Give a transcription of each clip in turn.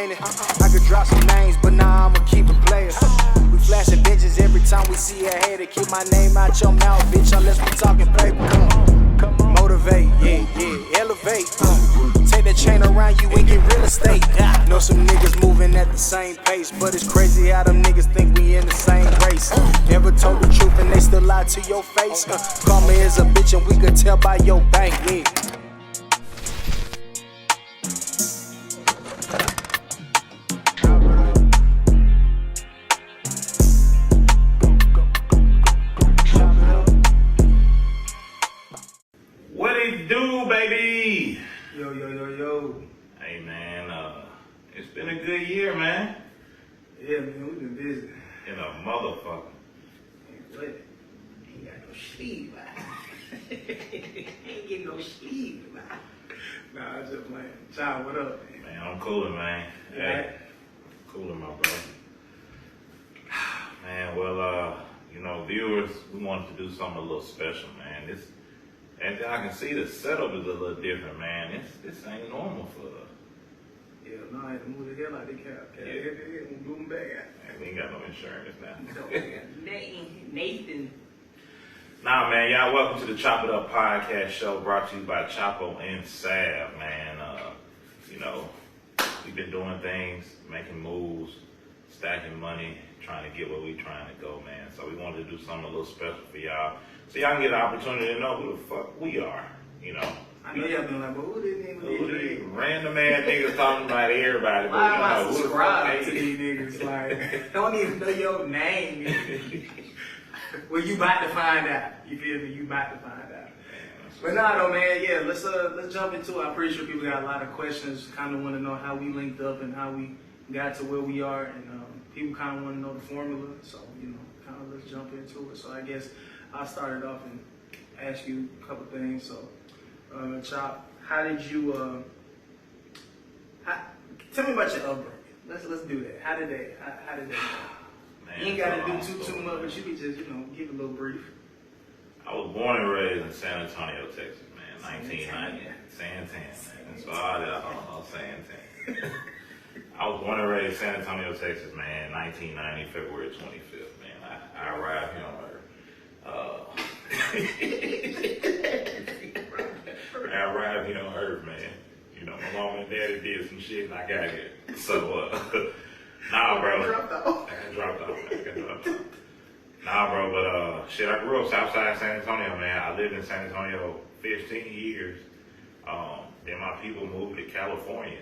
in it. I could drop some names, but nah, I'ma keep it players. We flashing bitches every time we see a hater. Keep my name out your mouth, bitch, unless we talking paper. Come on. Motivate, yeah, elevate. Take that chain around you and get real estate. Know some niggas moving at the same pace, but it's crazy how them niggas think we in the same race. Never told the truth and they still lie to your face. Karma is a bitch and we could tell by your bank, yeah. What it do, baby? Yo. Hey, man, it's been a good year, man. Yeah, man, we been busy. In a motherfucker. What? Ain't got no sleep, man. Ain't getting no sleep, man. Nah, I just playing. Child, what up, man? Man, I'm cooling, man. Yeah. Hey, cooling, my brother. Man, well, viewers, we wanted to do something a little special, man. And I can see the setup is a little different, man. This ain't normal for us. Yeah, no, I had to move the hell out of the cab. Yeah. Move them back out. Man, we ain't got no insurance now. Nathan. Nah, man, y'all welcome to the Chop It Up podcast show brought to you by Chapo and Sav, man. We've been doing things, making moves, stacking money, trying to get where we trying to go, man. So we wanted to do something a little special for y'all. So y'all can get an opportunity to know who the fuck we are, I know y'all been like, but who this nigga? Who these random ass niggas talking about everybody, but Why am I who the fuck subscribed to they these niggas? Like, don't even know your name. Well, you about to find out. You feel me? You about to find out. But nah, though, man. Yeah, let's jump into it. I'm pretty sure people got a lot of questions. Kind of want to know how we linked up and how we got to where we are, and people kind of want to know the formula. So kind of let's jump into it. So I guess I'll start it off and ask you a couple things. So, Chop, how did you? Tell me about your upbringing. Let's do that. How did they? Man, You ain't got to do too much, but you can just give a little brief. I was born and raised in San Antonio, Texas, man. 1990. Santan, man. That's all I Santan. I was born and raised in San Antonio, Texas, man. 1990, February 25th, man. I arrived here on Earth. I arrived here on Earth, man. My mom and daddy did some shit and I got here. So, nah, bro. I got dropped off. Nah, bro, but shit, I grew up Southside San Antonio, man. I lived in San Antonio 15 years. Then my people moved to California.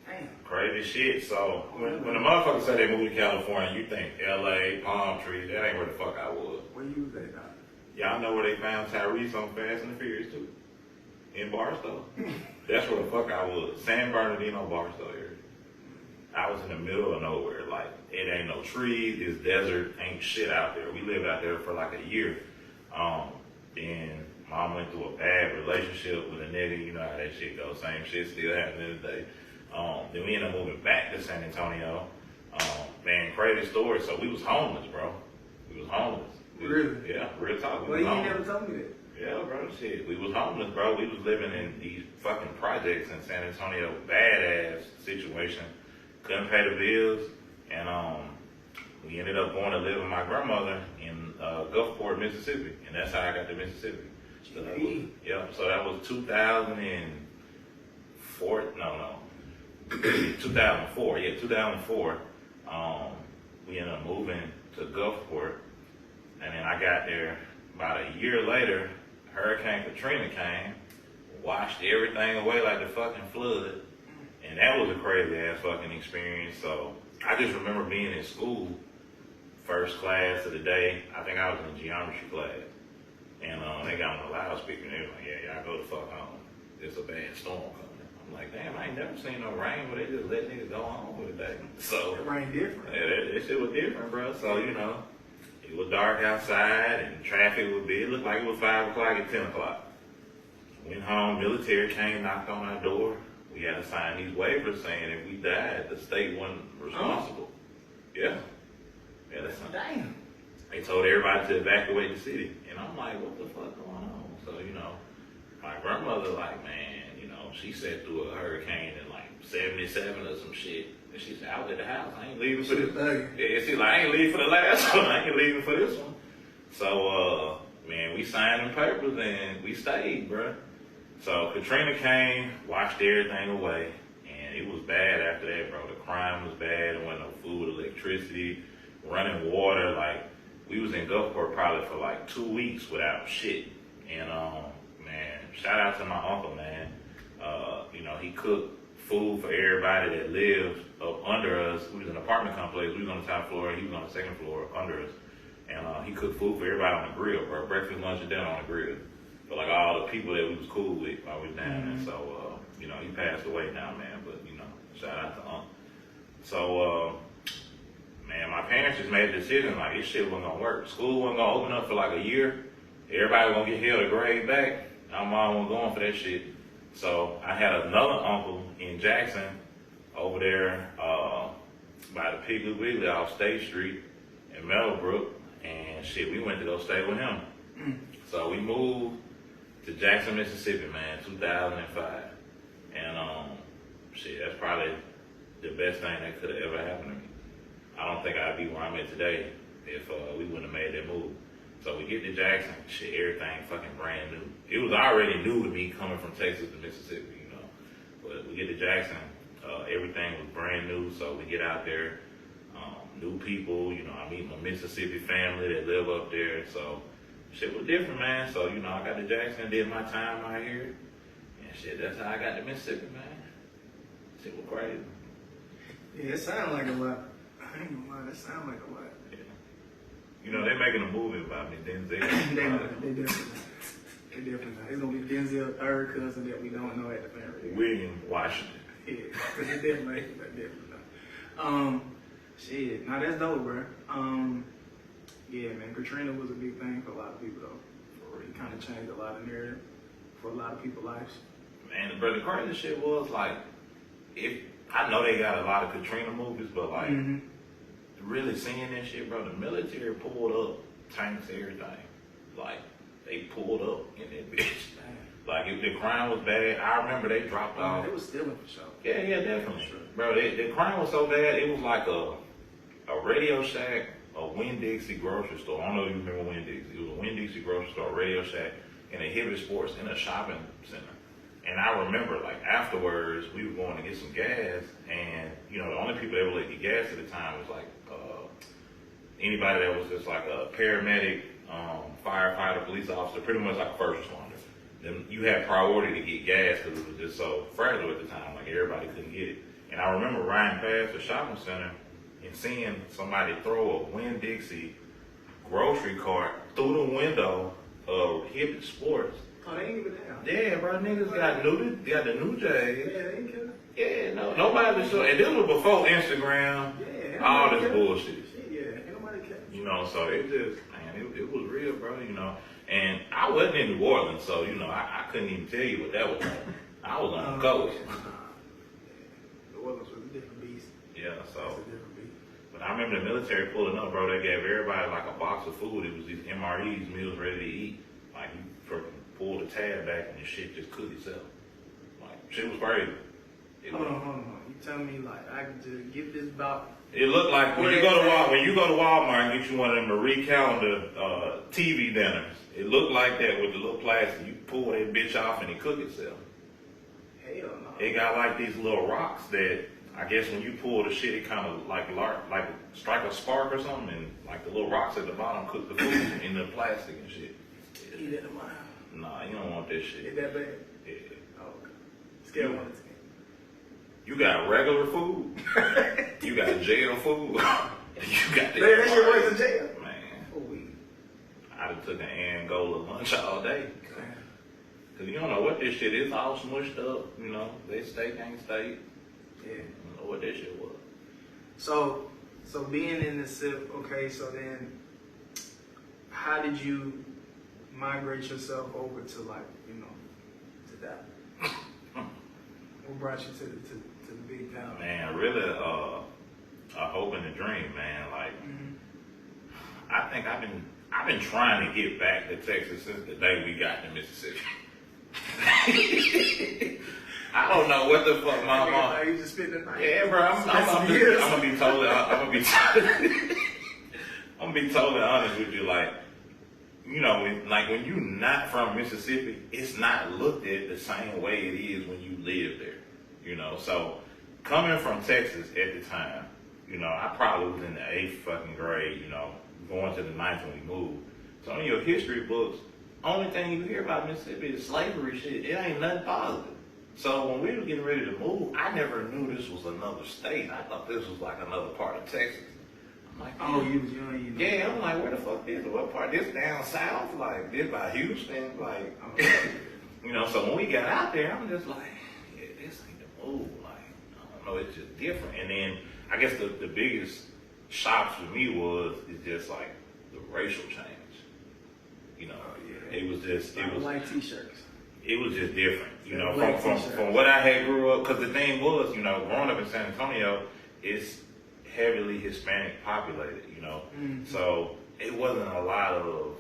Damn. Crazy shit. So when the motherfuckers say they moved to California, you think LA, palm trees, that ain't where the fuck I was. Where you was at, dog? Y'all know where they found Tyrese on Fast and the Furious too? In Barstow. That's where the fuck I was. San Bernardino, Barstow area. I was in the middle of nowhere. Like, it ain't no trees, it's desert, ain't shit out there. We lived out there for like a year. Then mom went through a bad relationship with a nigga, you know how that shit goes. Same shit still happening today. Then we ended up moving back to San Antonio. Man, crazy story. So we was homeless, bro. We was homeless. Really? Yeah, real talk. Well, you ain't never told me that. Yeah, bro, shit. We was homeless, bro. We was living in these fucking projects in San Antonio. Badass situation. Couldn't pay the bills. And we ended up going to live with my grandmother in Gulfport, Mississippi. And that's how I got to Mississippi. So that was, so that was 2004. 2004. Yeah, 2004. We ended up moving to Gulfport. And then I got there about a year later. Hurricane Katrina came, washed everything away like the fucking flood. And that was a crazy ass fucking experience. So I just remember being in school, first class of the day. I think I was in geometry class. And they got on the loudspeaker and they was like, yeah, y'all go the fuck home. There's a bad storm coming. I'm like, damn, I ain't never seen no rain where they just let niggas go home with it day. So it rained different. Yeah, that shit was different, bro. So, it was dark outside and traffic was big. It looked like it was 5 o'clock and 10 o'clock. Went home, military came, knocked on our door. We had to sign these waivers saying if we died, the state wasn't responsible. Yeah. Yeah, that's something. Damn. They told everybody to evacuate the city. And I'm like, what the fuck going on? So, my grandmother, like, man, she sat through a hurricane in like 77 or some shit. And she said, I was at the house. I ain't leaving for She this. was thugging. Yeah, she's like, I ain't leaving for the last one. I ain't leaving for this one. So, man, we signed them papers and we stayed, bruh. So Katrina came, washed everything away, and it was bad after that, bro. The crime was bad. There wasn't no food, electricity, running water. Like, we was in Gulfport probably for like 2 weeks without shit. And, man, shout out to my uncle, man. You know, he cooked food for everybody that lived up under us. We was in an apartment complex. We was on the top floor. He was on the second floor under us. And he cooked food for everybody on the grill, bro. Breakfast, lunch, and dinner on the grill. For like all the people that we was cool with while we was down there. So, you know, he passed away now, man. But, you know, shout out to Unc. So, man, my parents just made a decision, like, this shit wasn't gonna work. School wasn't gonna open up for like a year. Everybody was gonna get held a grade back. My mom wasn't going for that shit. So I had another uncle in Jackson over there by the Piggly Wiggly off State Street in Meadowbrook. And shit, we went to go stay with him. So we moved to Jackson, Mississippi, man, 2005. And shit, that's probably the best thing that could have ever happened to me. I don't think I'd be where I'm at today if we wouldn't have made that move. So we get to Jackson, shit, everything fucking brand new. It was already new to me coming from Texas to Mississippi, you know. But we get to Jackson, everything was brand new. So we get out there, new people, you know, I meet my Mississippi family that live up there. So shit was different, man. So, you know, I got to Jackson, did my time out here. And shit, that's how I got to Mississippi, man. Shit was crazy. Yeah, it sounds like a lot. I ain't gonna lie, that sounds like a lot. Yeah. You know, they're making a movie about me, Denzel. they definitely not. They definitely not. It's gonna be Denzel's third cousin that we don't know at the family. William Washington. Yeah, they definitely not. Shit, now that's dope, bro. Yeah, man, Katrina was a big thing for a lot of people, though. It kind of changed a lot of narrative for a lot of people's lives. Man, but the crazy shit was, like, I know they got a lot of Katrina movies, but, like, really seeing that shit, bro, the military pulled up tanks, everything. Like, they pulled up in that bitch. Like, if the crime was bad, I remember they dropped off. They was stealing for sure. Yeah, definitely. Sure. Bro, the crime was so bad, it was like a Radio Shack, a Winn-Dixie grocery store. I don't know if you remember Winn-Dixie. It was a Winn-Dixie grocery store, a Radio Shack, and a Hibbett Sports in a shopping center. And I remember, like, afterwards, we were going to get some gas, and, you know, the only people that would let get gas at the time was, like, anybody that was just, like, a paramedic, firefighter, police officer, pretty much like a first responder. Then you had priority to get gas because it was just so fragile at the time, like, everybody couldn't get it. And I remember riding past the shopping center and seeing somebody throw a Winn-Dixie grocery cart through the window of Hibbett Sports. Oh, they ain't even down. Yeah, bro, niggas got the new J's. Yeah, they ain't killing. Yeah, nobody was sure. And this was before Instagram, all this bullshit. Yeah, ain't nobody care. You know, so it just, man, it was real, bro, you know. And I wasn't in New Orleans, so, you know, I couldn't even tell you what that was like. I was on the coast. New Orleans was a different beast. Yeah, so. It's a different beast. But I remember the military pulling up, bro. They gave everybody like a box of food. It was these MREs, meals ready to eat. Like, you freaking pull the tab back and the shit just cooked itself. Like, shit was crazy. Hold on. You telling me, like, I can just get this box? It looked like when you go to Walmart and get you one of them Marie Calendar TV dinners, it looked like that with the little plastic. You pull that bitch off and it cook itself. Hell no. It got like these little rocks that I guess when you pull the shit, it kind of like strike a spark or something, and like the little rocks at the bottom cook the food in the plastic and shit. Eat that tomorrow. Nah, you don't want that shit. Is that bad? Yeah. Oh, okay. Scale 1 to 10. You got regular food. You got jail food. You got the. That shit works in jail. Man. Oh, we. I done took an Angola lunch all day. Cause you don't know what this shit is, all smushed up, you know. They steak ain't steak. Yeah. You don't know what this shit was. So being in the SIP, okay, so then how did you migrate yourself over to, like, you know, to that? What brought you to the big town? Man, really a hope and a dream, man. Like, I think I've been trying to get back to Texas since the day we got to Mississippi. I don't know what the fuck my mom. You just spend the night. Yeah, bro. I'm gonna be totally honest with you. Like, you know, when you're not from Mississippi, it's not looked at the same way it is when you live there. You know, so coming from Texas at the time, you know, I probably was in the 8th fucking grade. You know, going to the 9th when we moved. So in your history books, only thing you hear about Mississippi is slavery shit. It ain't nothing positive. So when we were getting ready to move, I never knew this was another state. I thought this was like another part of Texas. I'm like, oh, you was young, you know. Yeah, I'm like, where the fuck is it? What part? This down south? Like, this by Houston? Like, you know, so when we got out there, I'm just like, yeah, this ain't the move. Like, I don't know, it's just different. And then I guess the biggest shock for me is just like the racial change. You know, it was just, it was white t-shirts. It was just different, you know, from what I had grew up, because the thing was, you know, growing up in San Antonio, it's heavily Hispanic populated, you know, so it wasn't a lot of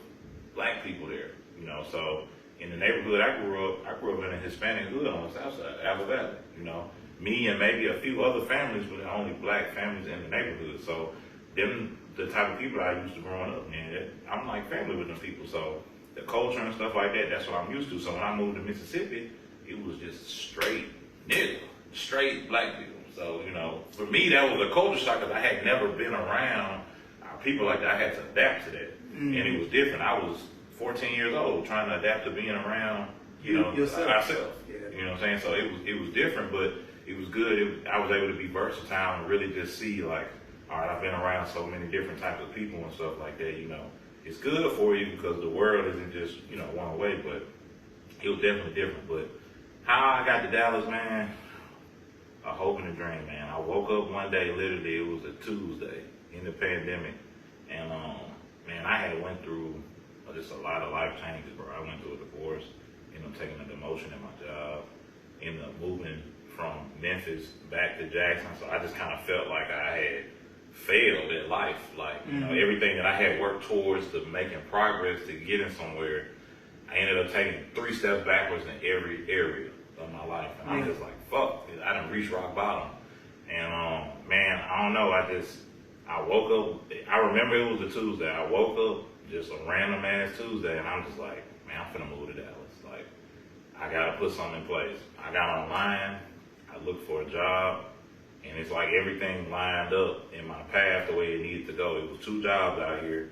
black people there, you know, so in the neighborhood I grew up in a Hispanic hood on the south side, Alabama, you know, me and maybe a few other families were the only black families in the neighborhood, so them, the type of people I used to growing up, and I'm like family with them people, so the culture and stuff like that, that's what I'm used to. So when I moved to Mississippi, it was just straight nigga, straight black people. So, you know, for me, that was a culture shock because I had never been around people like that. I had to adapt to that. And it was different. I was 14 years old trying to adapt to being around, you know, ourselves. Yeah. You know what I'm saying? So it was different, but it was good. I was able to be versatile and really just see, like, all right, I've been around so many different types of people and stuff like that, you know. It's good for you because the world isn't just, you know, one way, but it was definitely different. But how I got to Dallas, man, a hope and a dream, man. I woke up one day, literally, it was a Tuesday in the pandemic, and man, I had went through just a lot of life changes, bro. I went through a divorce, ended up taking a demotion at my job, ended up moving from Memphis back to Jackson, so I just kind of felt like I had failed at life, like, you know, everything that I had worked towards to making progress to getting somewhere, I ended up taking 3 steps backwards in every area of my life, and I'm just like, fuck, I done reached rock bottom, and man, I don't know, I woke up, I remember it was a Tuesday, I woke up, just a random ass Tuesday, and I'm just like, man, I'm finna move to Dallas, like, I gotta put something in place. I got online, I looked for a job, and it's like everything lined up in my path the way it needed to go. It was 2 jobs out here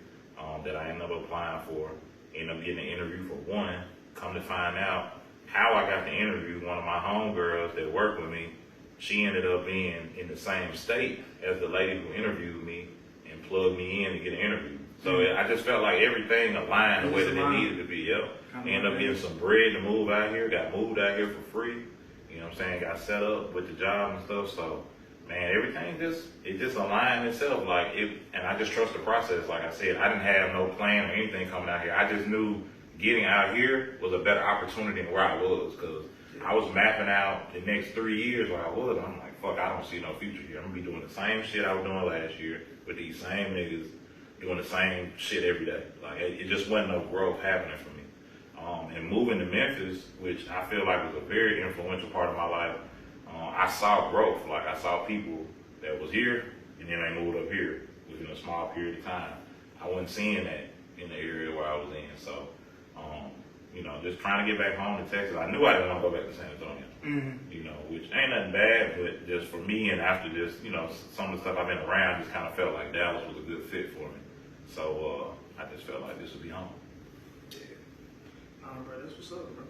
that I ended up applying for. Ended up getting an interview for one. Come to find out how I got the interview, one of my homegirls that worked with me, she ended up being in the same state as the lady who interviewed me and plugged me in to get an interview. So I just felt like everything aligned the way that it needed to be. Yep. Ended up getting some bread to move out here. Got moved out here for free. You know what I'm saying? Got set up with the job and stuff. So, man, everything just aligned itself. Like and I just trust the process. Like I said, I didn't have no plan or anything coming out here. I just knew getting out here was a better opportunity than where I was, because I was mapping out the next 3 years where I was. I'm like, fuck, I don't see no future here. I'm gonna be doing the same shit I was doing last year with these same niggas doing the same shit every day. Like it just wasn't no growth happening for me. And moving to Memphis, which I feel like was a very influential part of my life, I saw growth. Like I saw people that was here and then they moved up here within a small period of time. I wasn't seeing that in the area where I was in. So, you know, just trying to get back home to Texas. I knew I didn't want to go back to San Antonio. You know, which ain't nothing bad, but just for me and after just, you know, some of the stuff I've been around, just kind of felt like Dallas was a good fit for me. So I just felt like this would be home. Yeah. Bro, that's what's up, bro.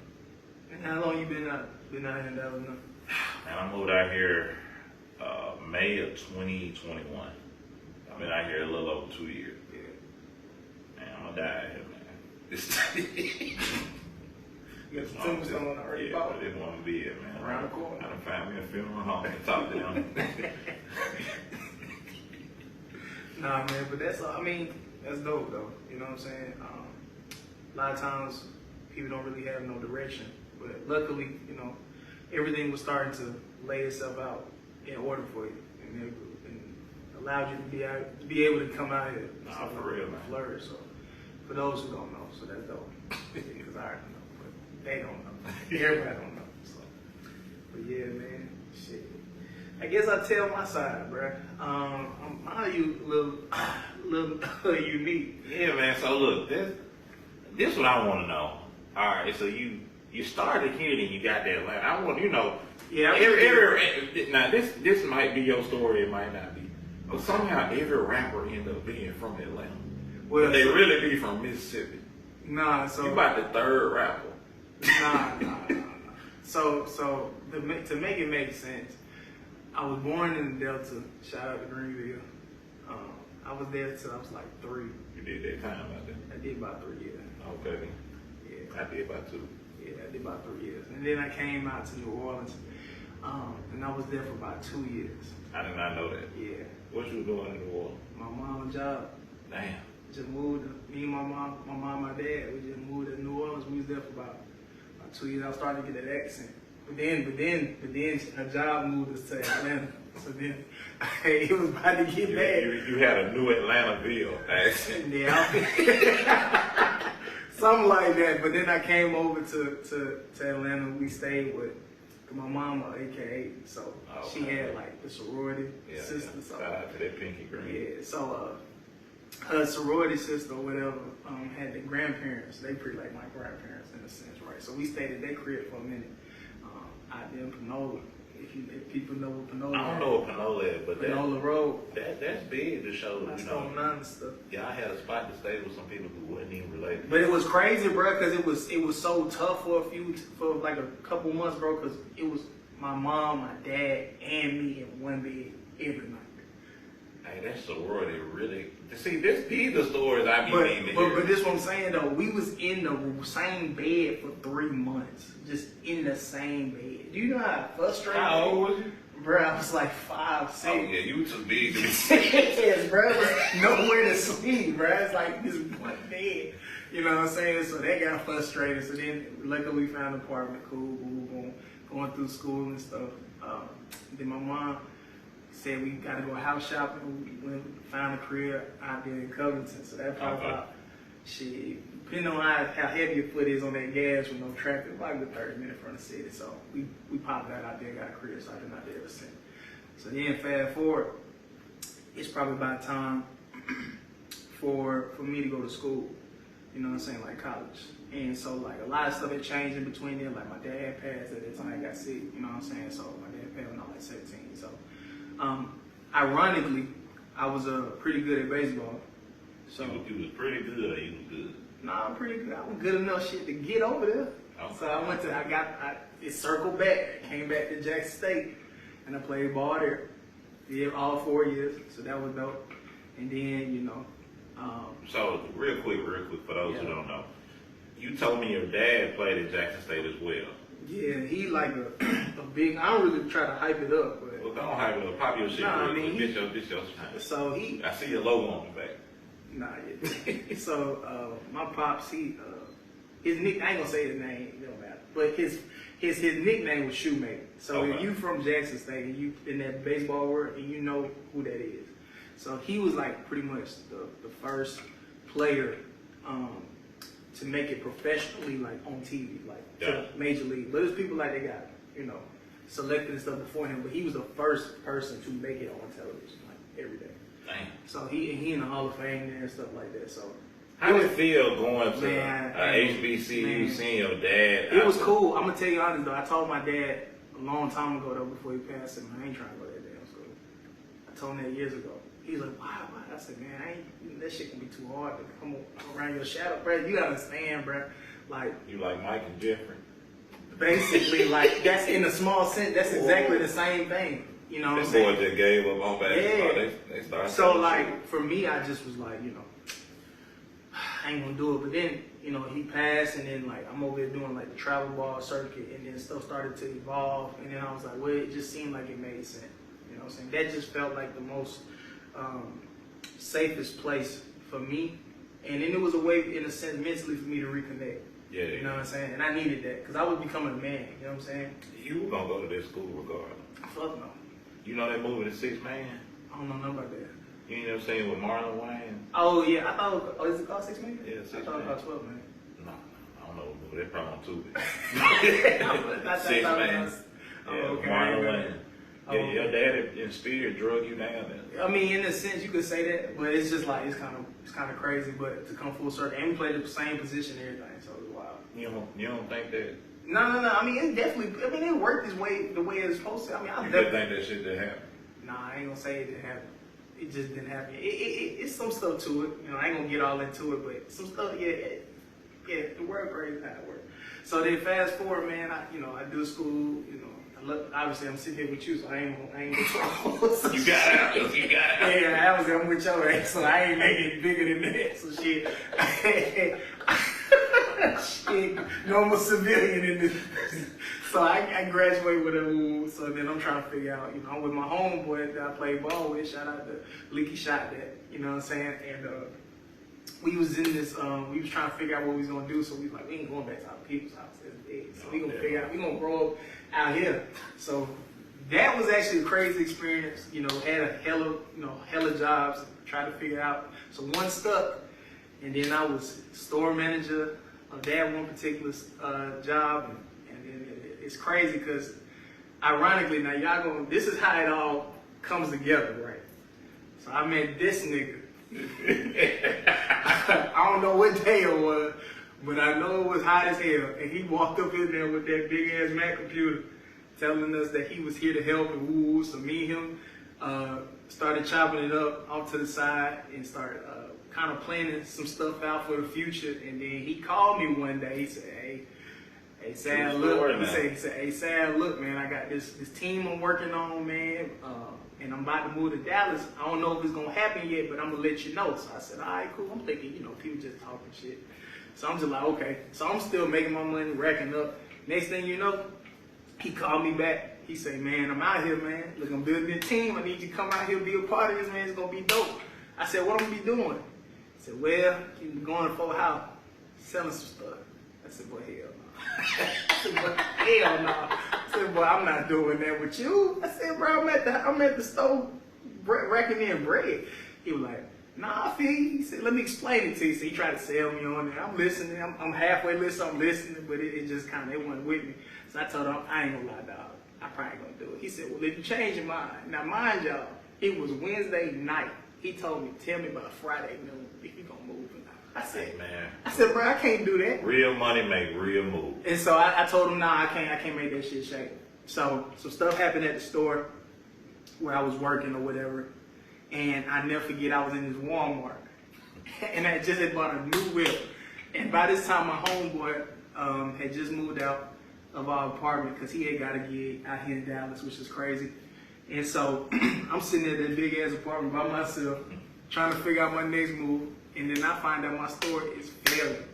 And how long you been out here in Dallas now? Man, I moved out here May of 2021. I've been out here a little over 2 years. Yeah. Man, I'm gonna die out here, man. You got some tombstone already. Yeah, but I didn't want to be here, man. Around the corner. I done found me a funeral home and talk to them. Nah, man, but that's dope though. You know what I'm saying? A lot of times people don't really have no direction, but luckily, you know, everything was starting to lay itself out in order for you, and allowed you to be able to come out here. Nah, for real, man. Flourish. So for those who don't know, so that's dope. Because I already know, but they don't know. Everybody don't know. So. But yeah, man, shit. I guess I tell my side, bruh. I'm a little unique. Yeah, man. So look, this what I want to know. All right, so you started here, then you got that Atlanta. I want Yeah, now this might be your story, it might not be, but somehow every rapper end up being from Atlanta. Well, they really be from Mississippi. Nah, so you about the third rapper. Nah. So to make it make sense, I was born in the Delta. Shout out to Greenville. I was there till I was like 3. You did that time out there? I did about 3 years. Okay. Yeah. I did about 2. Yeah, I did about 3 years. And then I came out to New Orleans. And I was there for about 2 years. I did not know that. Yeah. What you doing in New Orleans? My mom job. Damn. Just moved. Me and my mom, my dad, we just moved to New Orleans. We was there for about 2 years. I was starting to get that accent. But then her job moved us to Atlanta. So then it was about to get bad. You had a new Atlanta-ville accent. Yeah. Something like that. But then I came over to Atlanta. We stayed with my mama, AKA. So she had like the sorority sister. So, shout out to that Pinky Green. Yeah. So her sorority sister or whatever had the grandparents. They pretty like my grandparents in a sense, right? So we stayed at their crib for a minute. Out there in Panola. If people know what Panola I don't know what Panola is, but Panola Road. That's big to show, That's you know. on none stuff. Yeah, I had a spot to stay with some people who wasn't even related. But it was crazy, bro, because it was so tough for like a couple months, bro, because it was my mom, my dad, and me in one bed every night. Hey, that sorority really. See, these the stories I be needing to hear. But this what I'm saying though. We was in the same bed for 3 months, just in the same bed. Do you know how frustrating? How old was you? Bro, I was like 5, 6. Oh yeah, you too big to be. Yes, bro. Nowhere to sleep, bro. It's like this one bed. You know what I'm saying? So that got frustrated. So then, luckily, we found an apartment. Cool, boom, going through school and stuff. Then my mom said we gotta go house shopping. We went found a crib out there in Covington. So that probably about shit. Depending on how heavy your foot is on that gas with no traffic, about a good 30 minutes from the city. So we popped that out there, got a crib, so I've been out there ever since. So then fast forward, it's probably about time for me to go to school. You know what I'm saying, like college. And so like a lot of stuff had changed in between there. Like my dad passed at that time, I got sick. You know what I'm saying? So my dad passed when I was like 17. So ironically, I was pretty good at baseball. So you was pretty good, or you was good? Nah, I'm pretty good. I was good enough shit to get over there. Okay. So it circled back. I came back to Jackson State, and I played ball there. Did all 4 years, so that was dope. And then, you know. So real quick, for those who don't know, you told me your dad played at Jackson State as well. Yeah, he like a big. I don't really try to hype it up, but Well, don't hype it up. Pop your shit. Nah, real I mean, quick. This your time. so he. I see your logo on the back. Nah, yeah. So my pops, his nick. I ain't gonna say his name. It don't matter. But his nickname was Shoemaker. So if you from Jackson State and you in that baseball world, and you know who that is. So he was like pretty much the first player to make it professionally, like on TV, like to Major League. But there's people like they got, you know, selected and stuff before him. But he was the first person to make it on television, like every day. Damn. So he in the Hall of Fame there and stuff like that. So how did it feel going to Man, HBCU, seeing your dad? It was cool. I'm gonna tell you honest though. I told my dad a long time ago though, before he passed, I ain't trying to go to that damn school. I told him that years ago. He's like, why? I said, man, that shit can be too hard to come around your shadow, bro. You understand, bro? Like you like Mike and Jeffrey. Basically, like that's in a small sense. That's exactly the same thing. You know what I'm saying? Boy just gave up on basketball. Yeah. They started. So like for me, I just was like, you know, I ain't gonna do it. But then, you know, he passed, and then like I'm over there doing like the travel ball circuit, and then stuff started to evolve, and then I was like, well, it just seemed like it made sense. You know what I'm saying? That just felt like the most safest place for me, and then it was a way, in a sense, mentally for me to reconnect. Yeah. You know what I'm saying? And I needed that because I was becoming a man. You know what I'm saying? You were gonna go to this school regardless. Fuck no. You know that movie, The Sixth Man? I don't know nothing about that. You ain't never seen it with Marlon Wayans? Oh yeah, I thought. Is it called 6 Man? Yeah, 6 I thought it Man. was called 12 Man. No, I don't know. They're probably on Tubi. 6 Man. Okay. Modeling. Yeah, your daddy instilled, drug you down there. I mean, in a sense, you could say that, but it's just like it's kind of crazy. But to come full circle, and we played the same position and everything, so it was wild. You don't think that? No. I mean, it definitely. I mean, it worked its way the way it's supposed to. I mean, I You definitely just think that shit didn't happen? Nah, I ain't gonna say it didn't happen. It just didn't happen. It's some stuff to it. You know, I ain't gonna get all into it, but some stuff, yeah, the word crazy how it worked. So then fast forward, man, I do school, you know, obviously I'm sitting here with you, so I ain't gonna trouble. You got out. You got out. Yeah, I was I'm with your ass, so I ain't making it bigger than that. So shit. Shit, normal civilian in this. So I graduated with a so then I'm trying to figure out, you know, I'm with my homeboy that I played ball with, shout out to Leaky Shot that, you know what I'm saying? And we was in this, we was trying to figure out what we was gonna do, so we was like, we ain't going back to our people's house, it's big. So we gonna figure out, we gonna grow up out here. So that was actually a crazy experience, you know, had a hella jobs, tried to figure out. So one stuck, and then I was store manager of that one particular job, and then it's crazy because ironically, now this is how it all comes together, right? So I met this nigga. I don't know what day it was, but I know it was hot as hell, and he walked up in there with that big ass Mac computer telling us that he was here to help and woo. So me and him started chopping it up off to the side and started kind of planning some stuff out for the future. And then he called me one day. He said, "Hey, Sav, look." He said, "Hey, Sav, look, man, I got this team I'm working on, man, and I'm about to move to Dallas. I don't know if it's gonna happen yet, but I'm gonna let you know." So I said, "All right, cool." I'm thinking, you know, people just talking shit. So I'm just like, okay. So I'm still making my money, racking up. Next thing you know, he called me back. He said, "Man, I'm out here, man. Look, I'm building a team. I need you to come out here, be a part of this, man. It's gonna be dope." I said, "What I'm gonna be doing?" He said, "Well, you going to Fort House, selling some stuff." I said, "Boy, hell no." I said, "Boy, hell no." I said, "Boy, I'm not doing that with you." I said, "Bro, I'm at the store racking in bread." He was like, "Nah, I feel you." He said, "Let me explain it to you." So he tried to sell me on it. I'm listening. I'm halfway listening. I'm listening, but it just kind of, it wasn't with me. So I told him, "I ain't gonna lie, dog. I probably ain't gonna do it." He said, "Well, if you change your mind." Now, mind y'all, it was Wednesday night. He told me, "Tell me about Friday noon if you gonna move or not." I said, "Man." I said, "Bro, I can't do that." Real money make real moves. And so I told him, "Nah, I can't make that shit shake." So some stuff happened at the store where I was working or whatever. And I never forget, I was in this Walmart. And I just had bought a new whip. And by this time, my homeboy had just moved out of our apartment because he had got a gig out here in Dallas, which is crazy. And so I'm sitting at that big ass apartment by myself, trying to figure out my next move. And then I find out my store is failing.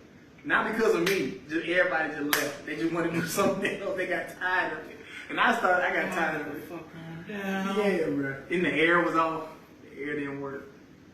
Not because of me, just everybody just left. They just wanted to do something else. They got tired of it. And I got tired of it. Yeah, bro. And the air was off. The air didn't work.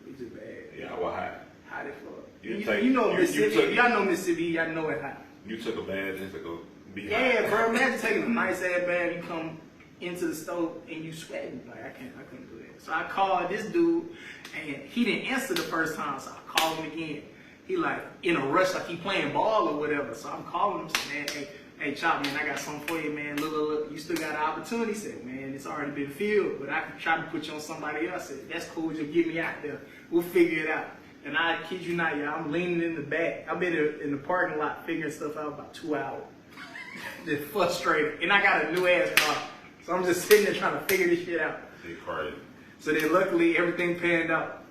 It was just bad. Yeah, I was hot. Hot as fuck. You know Mississippi. Y'all know Mississippi. Y'all know it hot. You took a bath just to go be hot. Yeah, bro. Imagine taking a nice ass bath. You come into the stove and you sweating. Like, I couldn't do that. So I called this dude, and he didn't answer the first time. So I called him again. He like in a rush, like he playing ball or whatever. So I'm calling him, saying, "Man, hey, Chop, man, I got something for you, man. Look, you still got an opportunity." He said, "Man, it's already been filled, but I can try to put you on somebody else." I said, "That's cool, just get me out there. We'll figure it out." And I kid you not, y'all, I'm leaning in the back. I've been in the parking lot figuring stuff out about 2 hours. Just frustrated. And I got a new ass car. So I'm just sitting there trying to figure this shit out. Crazy. So then luckily everything panned out.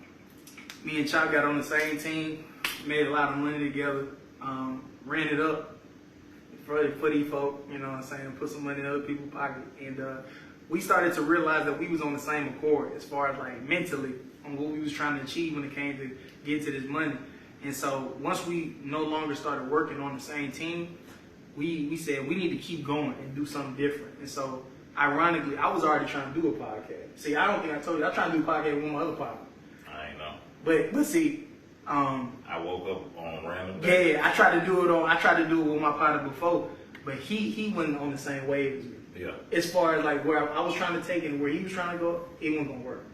Me and Chop got on the same team, made a lot of money together, ran it up for these folk, you know what I'm saying, put some money in other people's pocket. And we started to realize that we was on the same accord as far as like mentally on what we was trying to achieve when it came to get to this money. And so once we no longer started working on the same team, we said we need to keep going and do something different. And so ironically, I was already trying to do a podcast. See, I don't think I told you, I tried to do a podcast with my other partner. I ain't know. But see, I woke up on random day. yeah, I tried to do it with my partner before, but he wasn't on the same wave as me. Yeah. As far as like where I was trying to take it and where he was trying to go, it wasn't gonna work.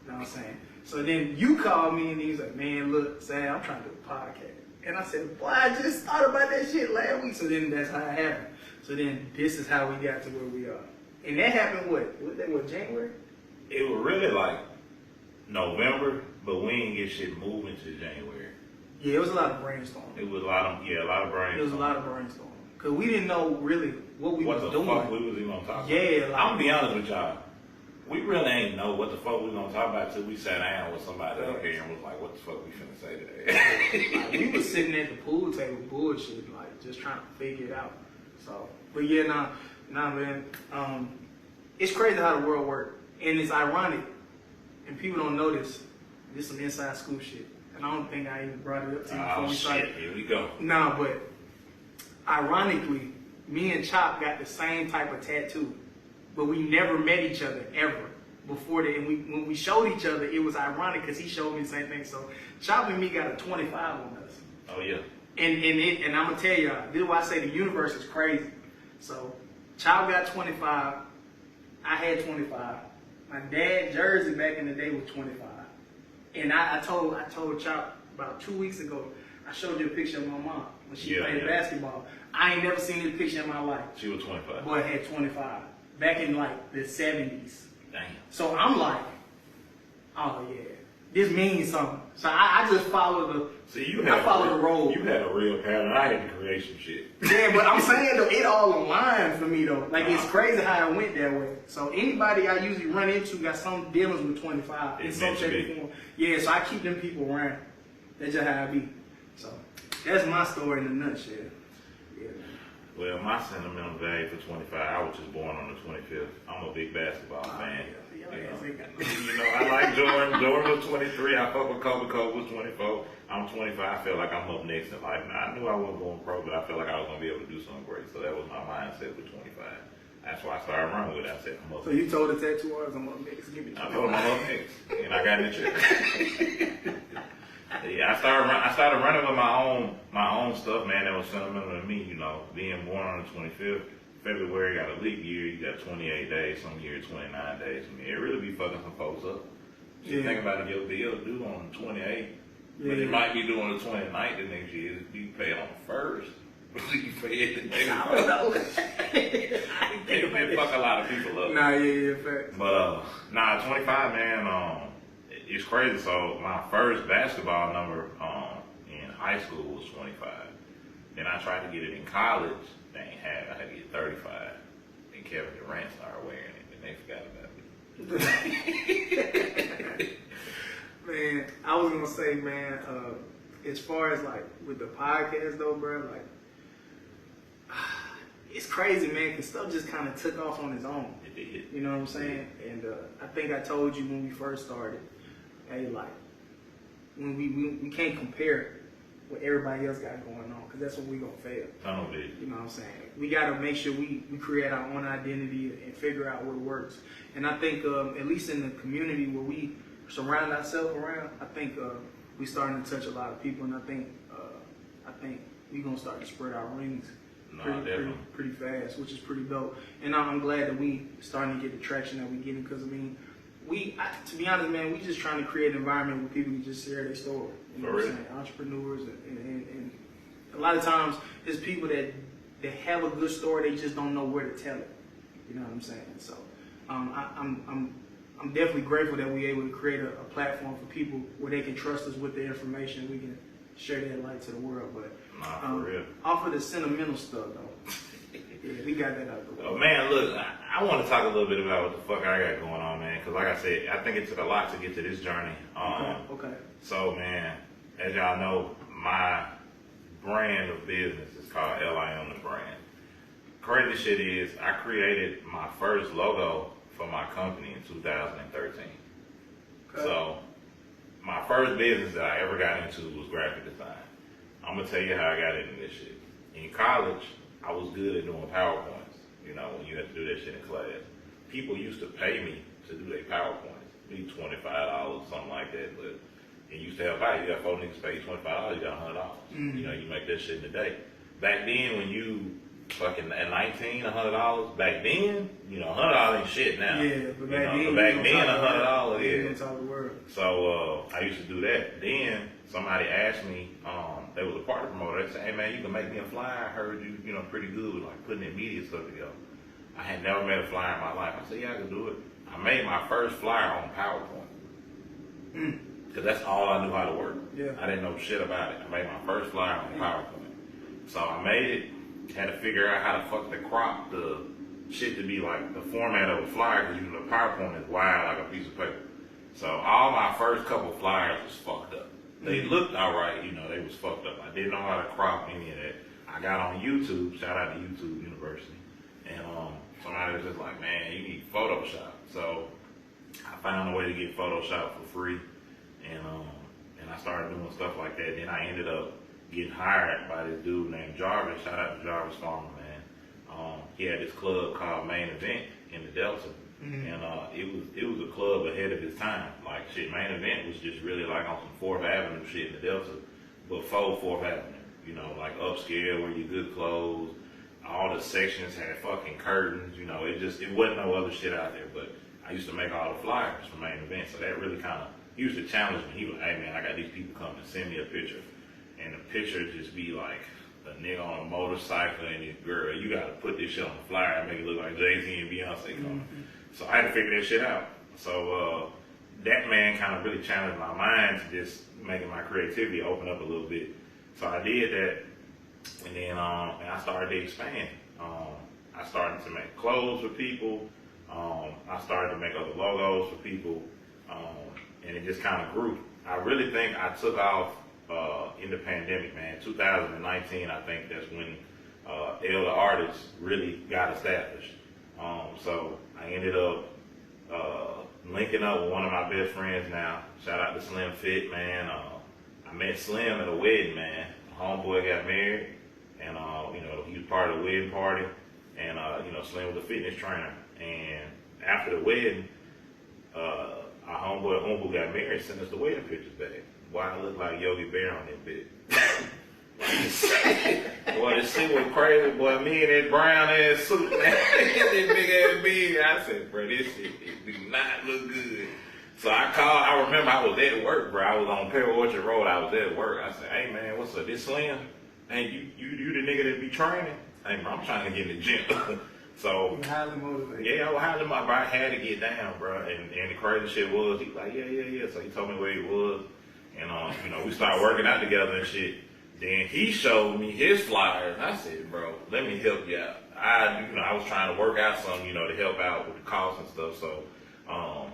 You know what I'm saying? So then you called me and he was like, "Man, look, Sam, I'm trying to do a podcast." And I said, "Boy, I just thought about that shit last week." So then that's how it happened. So then this is how we got to where we are. And that happened what, January? It was really like November, but we didn't get shit moving to January. Yeah, it was a lot of brainstorming. It was a lot of brainstorming. It was a lot of brainstorming. Because we didn't know really what we was doing. What the fuck we was even gonna talk about. Yeah. I'm gonna be honest with y'all. We really ain't know what the fuck we gonna talk about till we sat down with somebody up here and was like, what the fuck we finna say today? Like, we was sitting at the pool table bullshit, like just trying to figure it out. So, but yeah, nah, man. It's crazy how the world works. And it's ironic. And people don't know this. This is some inside scoop shit. And I don't think I even brought it up to you before we started. Here we go. Nah, but ironically, me and Chop got the same type of tattoo. But we never met each other ever before that. And when we showed each other, it was ironic because he showed me the same thing. So Chop and me got a 25 on us. Oh yeah. And I'm gonna tell y'all, this is why I say the universe is crazy. So Chop got 25. I had 25. My dad jersey back in the day was 25. And I told Chop about 2 weeks ago, I showed you a picture of my mom when she played basketball. I ain't never seen this picture in my life. She was 25. Boy had 25. Back in like the 70s. Damn. So I'm like, oh yeah, this means something. So I just follow the the road. You had a real pattern. I had to create some shit. Yeah, but I'm saying though, it all aligned for me though. Like it's crazy how it went that way. So anybody I usually run into got some dealings with 25. It's some shape or form. Yeah, so I keep them people around. That's just how I be. So that's my story in a nutshell. Yeah. Well, my sentimental value for 25, I was just born on the 25th. I'm a big basketball fan. You know, I like Jordan. Jordan was 23. I fuck with Kobe. Kobe was 24. I'm 25. I feel like I'm up next in life. Now, I knew I wasn't going pro, but I felt like I was going to be able to do something great. So that was my mindset with 25. That's why I started running with it. I said, I'm up So you told the tattoo artist I'm up next. Give me I told him I'm up next. And I got in the chair. Yeah, I started running with my own stuff, man. That was sentimental to me, you know. Being born on the 25th, February got a leap year. You got 28 days, some year 29 days. I mean, it really be fucking some folks up. You think about it, your bill due on the 28th, but it might be due on the 29th the next year. You pay it on the first. You pay it the next I don't know. It fuck a lot of people up. Nah, yeah, fact. But 25, man. It's crazy. So my first basketball number in high school was 25. Then I tried to get it in college. They ain't have it. I had to get 35. And Kevin Durant started wearing it, and they forgot about me. Man, I was gonna say, man, as far as like with the podcast though, bro, like it's crazy, man, because stuff just kind of took off on its own. It did. You know what I'm saying? And I think I told you when we first started, hey, like, when we can't compare what everybody else got going on, because that's when we gonna fail. Tunnel vision. You know what I'm saying? We gotta make sure we create our own identity and figure out what works. And I think, at least in the community where we surround ourselves around, I think we starting to touch a lot of people, and I think we gonna start to spread our wings pretty fast, which is pretty dope. And I'm glad that we starting to get the traction that we getting, because I mean, to be honest, man, we just trying to create an environment where people can just share their story. You know what I'm saying? Entrepreneurs and a lot of times there's people that have a good story, they just don't know where to tell it. You know what I'm saying? So I'm definitely grateful that we're able to create a platform for people where they can trust us with the information. We can share that light to the world. But for real. Off of the sentimental stuff though. Yeah, we got that out the way. Oh man, look, I want to talk a little bit about what the fuck I got going on, man. Because like I said, I think it took a lot to get to this journey. Okay. So man, as y'all know, my brand of business is called LIM the Brand. Crazy shit is, I created my first logo for my company in 2013. Okay. So my first business that I ever got into was graphic design. I'm gonna tell you how I got into this shit. In college, I was good at doing PowerPoints. You know, when you had to do that shit in class. People used to pay me to do their PowerPoints. Maybe $25, something like that. But it used to help out. You got 4 niggas pay you $25, you got $100. Mm-hmm. You know, you make that shit in a day. Back then, when you fucking at 19, $100. Back then, you know, $100 ain't shit now. Yeah, but back then, $100, yeah. Top of the world. So I used to do that. Then somebody asked me, they was a party promoter. They said, "Hey man, you can make me a flyer. I heard you, you know, pretty good with like putting that media stuff together." I had never made a flyer in my life. I said, yeah, I could do it. I made my first flyer on PowerPoint. Because that's all I knew how to work. Yeah. I didn't know shit about it. I made my first flyer on PowerPoint. So I made it, had to figure out how to fuck to crop the shit to be like the format of a flyer, because you know PowerPoint is wide like a piece of paper. So all my first couple flyers was fucked up. They looked alright, you know, they was fucked up. I didn't know how to crop any of that. I got on YouTube, shout out to YouTube University, and somebody was just like, man, you need Photoshop. So I found a way to get Photoshop for free, and I started doing stuff like that. Then I ended up getting hired by this dude named Jarvis. Shout out to Jarvis Farmer, man. He had this club called Main Event in the Delta, and it was a club ahead of its time. Like shit, Main Event was just really like on some 4th Avenue shit in the Delta, but full 4th Avenue. You know, like upscale, where you good clothes. All the sections had fucking curtains. You know, it wasn't no other shit out there. But I used to make all the flyers for Main Event, so that really kind of used to challenge me. He was like, hey man, I got these people coming to send me a picture, and the picture just be like a nigga on a motorcycle and this girl. You got to put this shit on the flyer and make it look like Jay-Z and Beyonce coming. So I had to figure that shit out. So that man kind of really challenged my mind to just making my creativity open up a little bit. So I did that, and then and I started to expand. I started to make clothes for people. I started to make other logos for people, and it just kind of grew. I really think I took off in the pandemic, man. 2019, I think that's when Elder Artists really got established. So I ended up linking up with one of my best friends now. Shout out to Slim Fit, man. I met Slim at a wedding, man. Homeboy got married, and you know, he was part of the wedding party, and you know, Slim was a fitness trainer. And after the wedding, our homeboy Umbu got married, sent us the wedding pictures back. Why I look like Yogi Bear on that bit. Boy, this shit was crazy, boy. Me in that brown ass suit, man. That big ass beard. I said, bro, this shit do not look good. So I remember I was at work, bro. I was on Perry Orchard Road. I was at work. I said, hey, man, what's up? This Slim? Hey, you the nigga that be training? Hey, bro, I'm trying to get in the gym. So, highly motivated. yeah, I was highly motivated, bro. I had to get down, bro. And the crazy shit was, he was like, yeah. So he told me where he was. And, you know, we started working out together and shit. Then he showed me his flyers. I said, bro, let me help you out. I was trying to work out something, you know, to help out with the costs and stuff. So,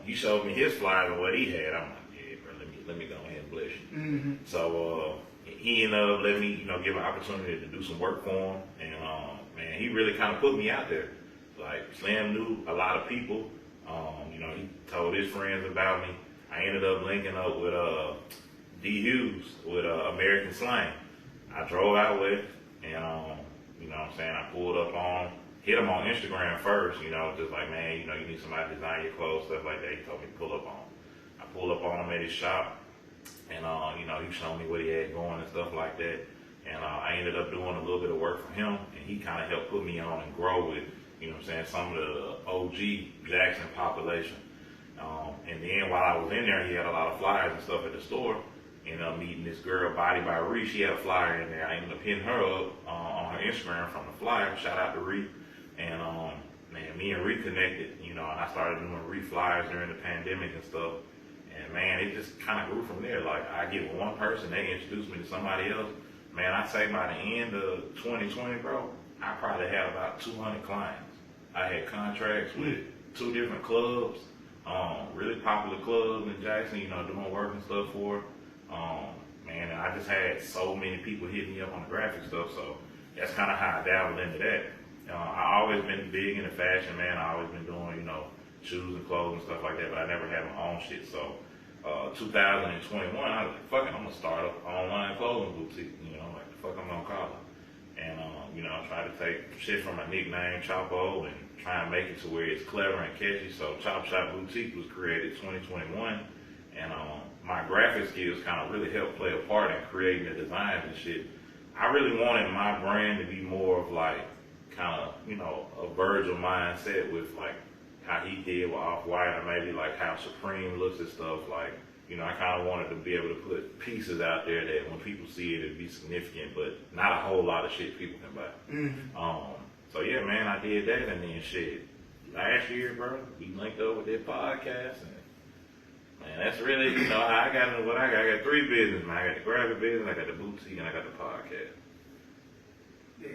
he showed me his flyers and what he had. I'm like, yeah, bro, let me go ahead and bless you. Mm-hmm. So he ended up letting me, you know, give an opportunity to do some work for him. And man, he really kind of put me out there. Like Slim knew a lot of people. You know, he told his friends about me. I ended up linking up with D. Hughes with American Slang. I drove out with, and you know what I'm saying, I pulled up on, hit him on Instagram first, you know, just like, man, you know, you need somebody to design your clothes, stuff like that. He told me to pull up on. I pulled up on him at his shop, and you know, he showed me what he had going and stuff like that. And I ended up doing a little bit of work for him, and he kind of helped put me on and grow with, you know what I'm saying, some of the OG Jackson population. And then while I was in there, he had a lot of flyers and stuff at the store. Ended up meeting this girl, Body by Ree. She had a flyer in there. I ended up hitting her up on her Instagram from the flyer. Shout out to Ree. And man, me and Ree connected, you know, and I started doing Ree flyers during the pandemic and stuff. And man, it just kind of grew from there. Like, I get with one person, they introduce me to somebody else. Man, I say by the end of 2020, bro, I probably had about 200 clients. I had contracts with 2 different clubs, really popular clubs in Jackson, you know, doing work and stuff for. Man, and I just had so many people hitting me up on the graphic stuff, so that's kind of how I dabbled into that. I always been big into fashion, man. I always been doing, you know, shoes and clothes and stuff like that, but I never had my own shit. So 2021, I was like, fuck it, I'm gonna start an online clothing boutique, you know, like the fuck I'm gonna call it. And you know, I try to take shit from my nickname, Chapo, and try and make it to where it's clever and catchy. So Chop Shop Boutique was created 2021, and my graphic skills kind of really helped play a part in creating the designs and shit. I really wanted my brand to be more of like, kind of, you know, a Virgil mindset with like how he did with Off-White, or maybe like how Supreme looks at stuff. Like, you know, I kind of wanted to be able to put pieces out there that when people see it, it'd be significant, but not a whole lot of shit people can buy. So yeah, man, I did that, and then shit. Last year, bro, we linked up with that podcast, and man, that's really, you know, how I got into what I got. I got 3 businesses, man. I got the graphic business, I got the boutique, and I got the podcast. Yeah.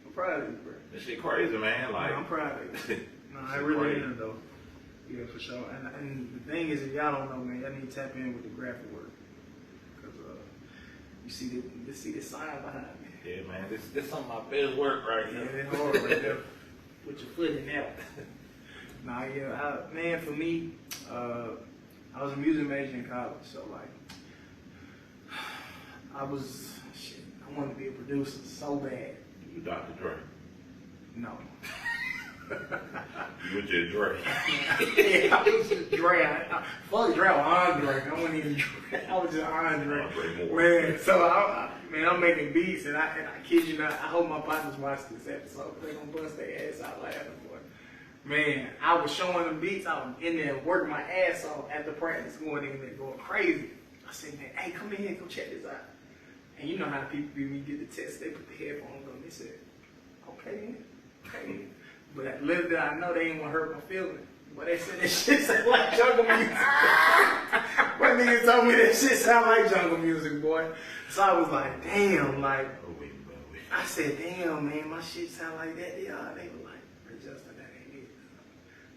I'm proud of you, bro. This shit crazy, man. Like, I'm proud of you. No, I really am, though. Yeah, for sure. And the thing is, if y'all don't know, man, y'all need to tap in with the graphic work. Because you see the sign behind me. Yeah, man, this some of my best work right Yeah, here. that's hard right there. With your foot in that. Nah, yeah, man, for me, I was a music major in college, so like, I wanted to be a producer so bad. You Dr. Dre. No. You with your Dre. Yeah, I was just Dre. Fuck Dre, I was Andre. I wasn't even Dre. I was just Andre. Andre Moore. Man, so I'm making beats, and I kid you not, I hope my partners watch this episode. They're gonna bust their ass out laughing for it. Man, I was showing them beats. I was in there working my ass off after practice, going in there going crazy. I said, man, hey, come in here, go check this out. And you know how people be when you get the test, they put the headphones on. They said, okay. But little did I know they didn't want to hurt my feelings. But they said that shit sound like jungle music. My nigga told me that shit sound like jungle music, boy. So I was like, damn, like, I said, damn, man, my shit sound like that. Yeah, they were like, Justin, that ain't it.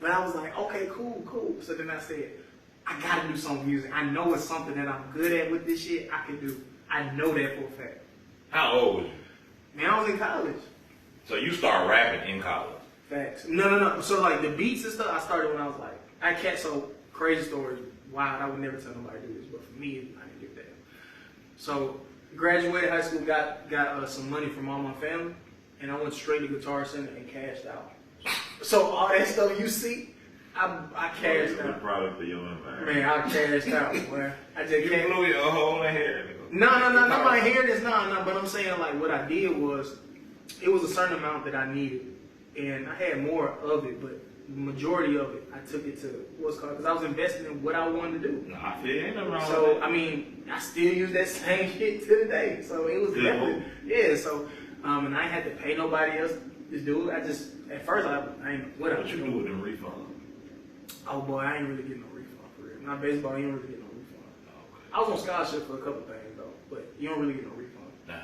But I was like, okay, cool. So then I said, I gotta do some music. I know it's something that I'm good at with this shit. I can do. I know that for a fact. How old was you? Man, I was in college. So you start rapping in college? Facts. No. So like the beats and stuff, I started when I was like, so crazy story, wild. I would never tell nobody to do this, but for me, I didn't give that. So graduated high school, got some money from all my family, and I went straight to Guitar Center and cashed out. So all that stuff you see, I cashed out. Good product for your environment. Man, I cashed out, boy. I just You blew your whole hair. No, nobody hear this, no. But I'm saying like what I did was, it was a certain amount that I needed. And I had more of it, but the majority of it, I took it to what's called, because I was investing in what I wanted to do. No, I feel ain't nothing wrong with So, that. I mean, I still use that same shit to the day. So it was definitely, yeah. So, and I had to pay nobody else to do it. At first, I ain't, what you do with them refunds? Oh boy, I ain't really getting no refund for real. Not baseball, you don't really get no refund. Oh, okay. I was on scholarship for a couple things though, but you don't really get no refund. Nah.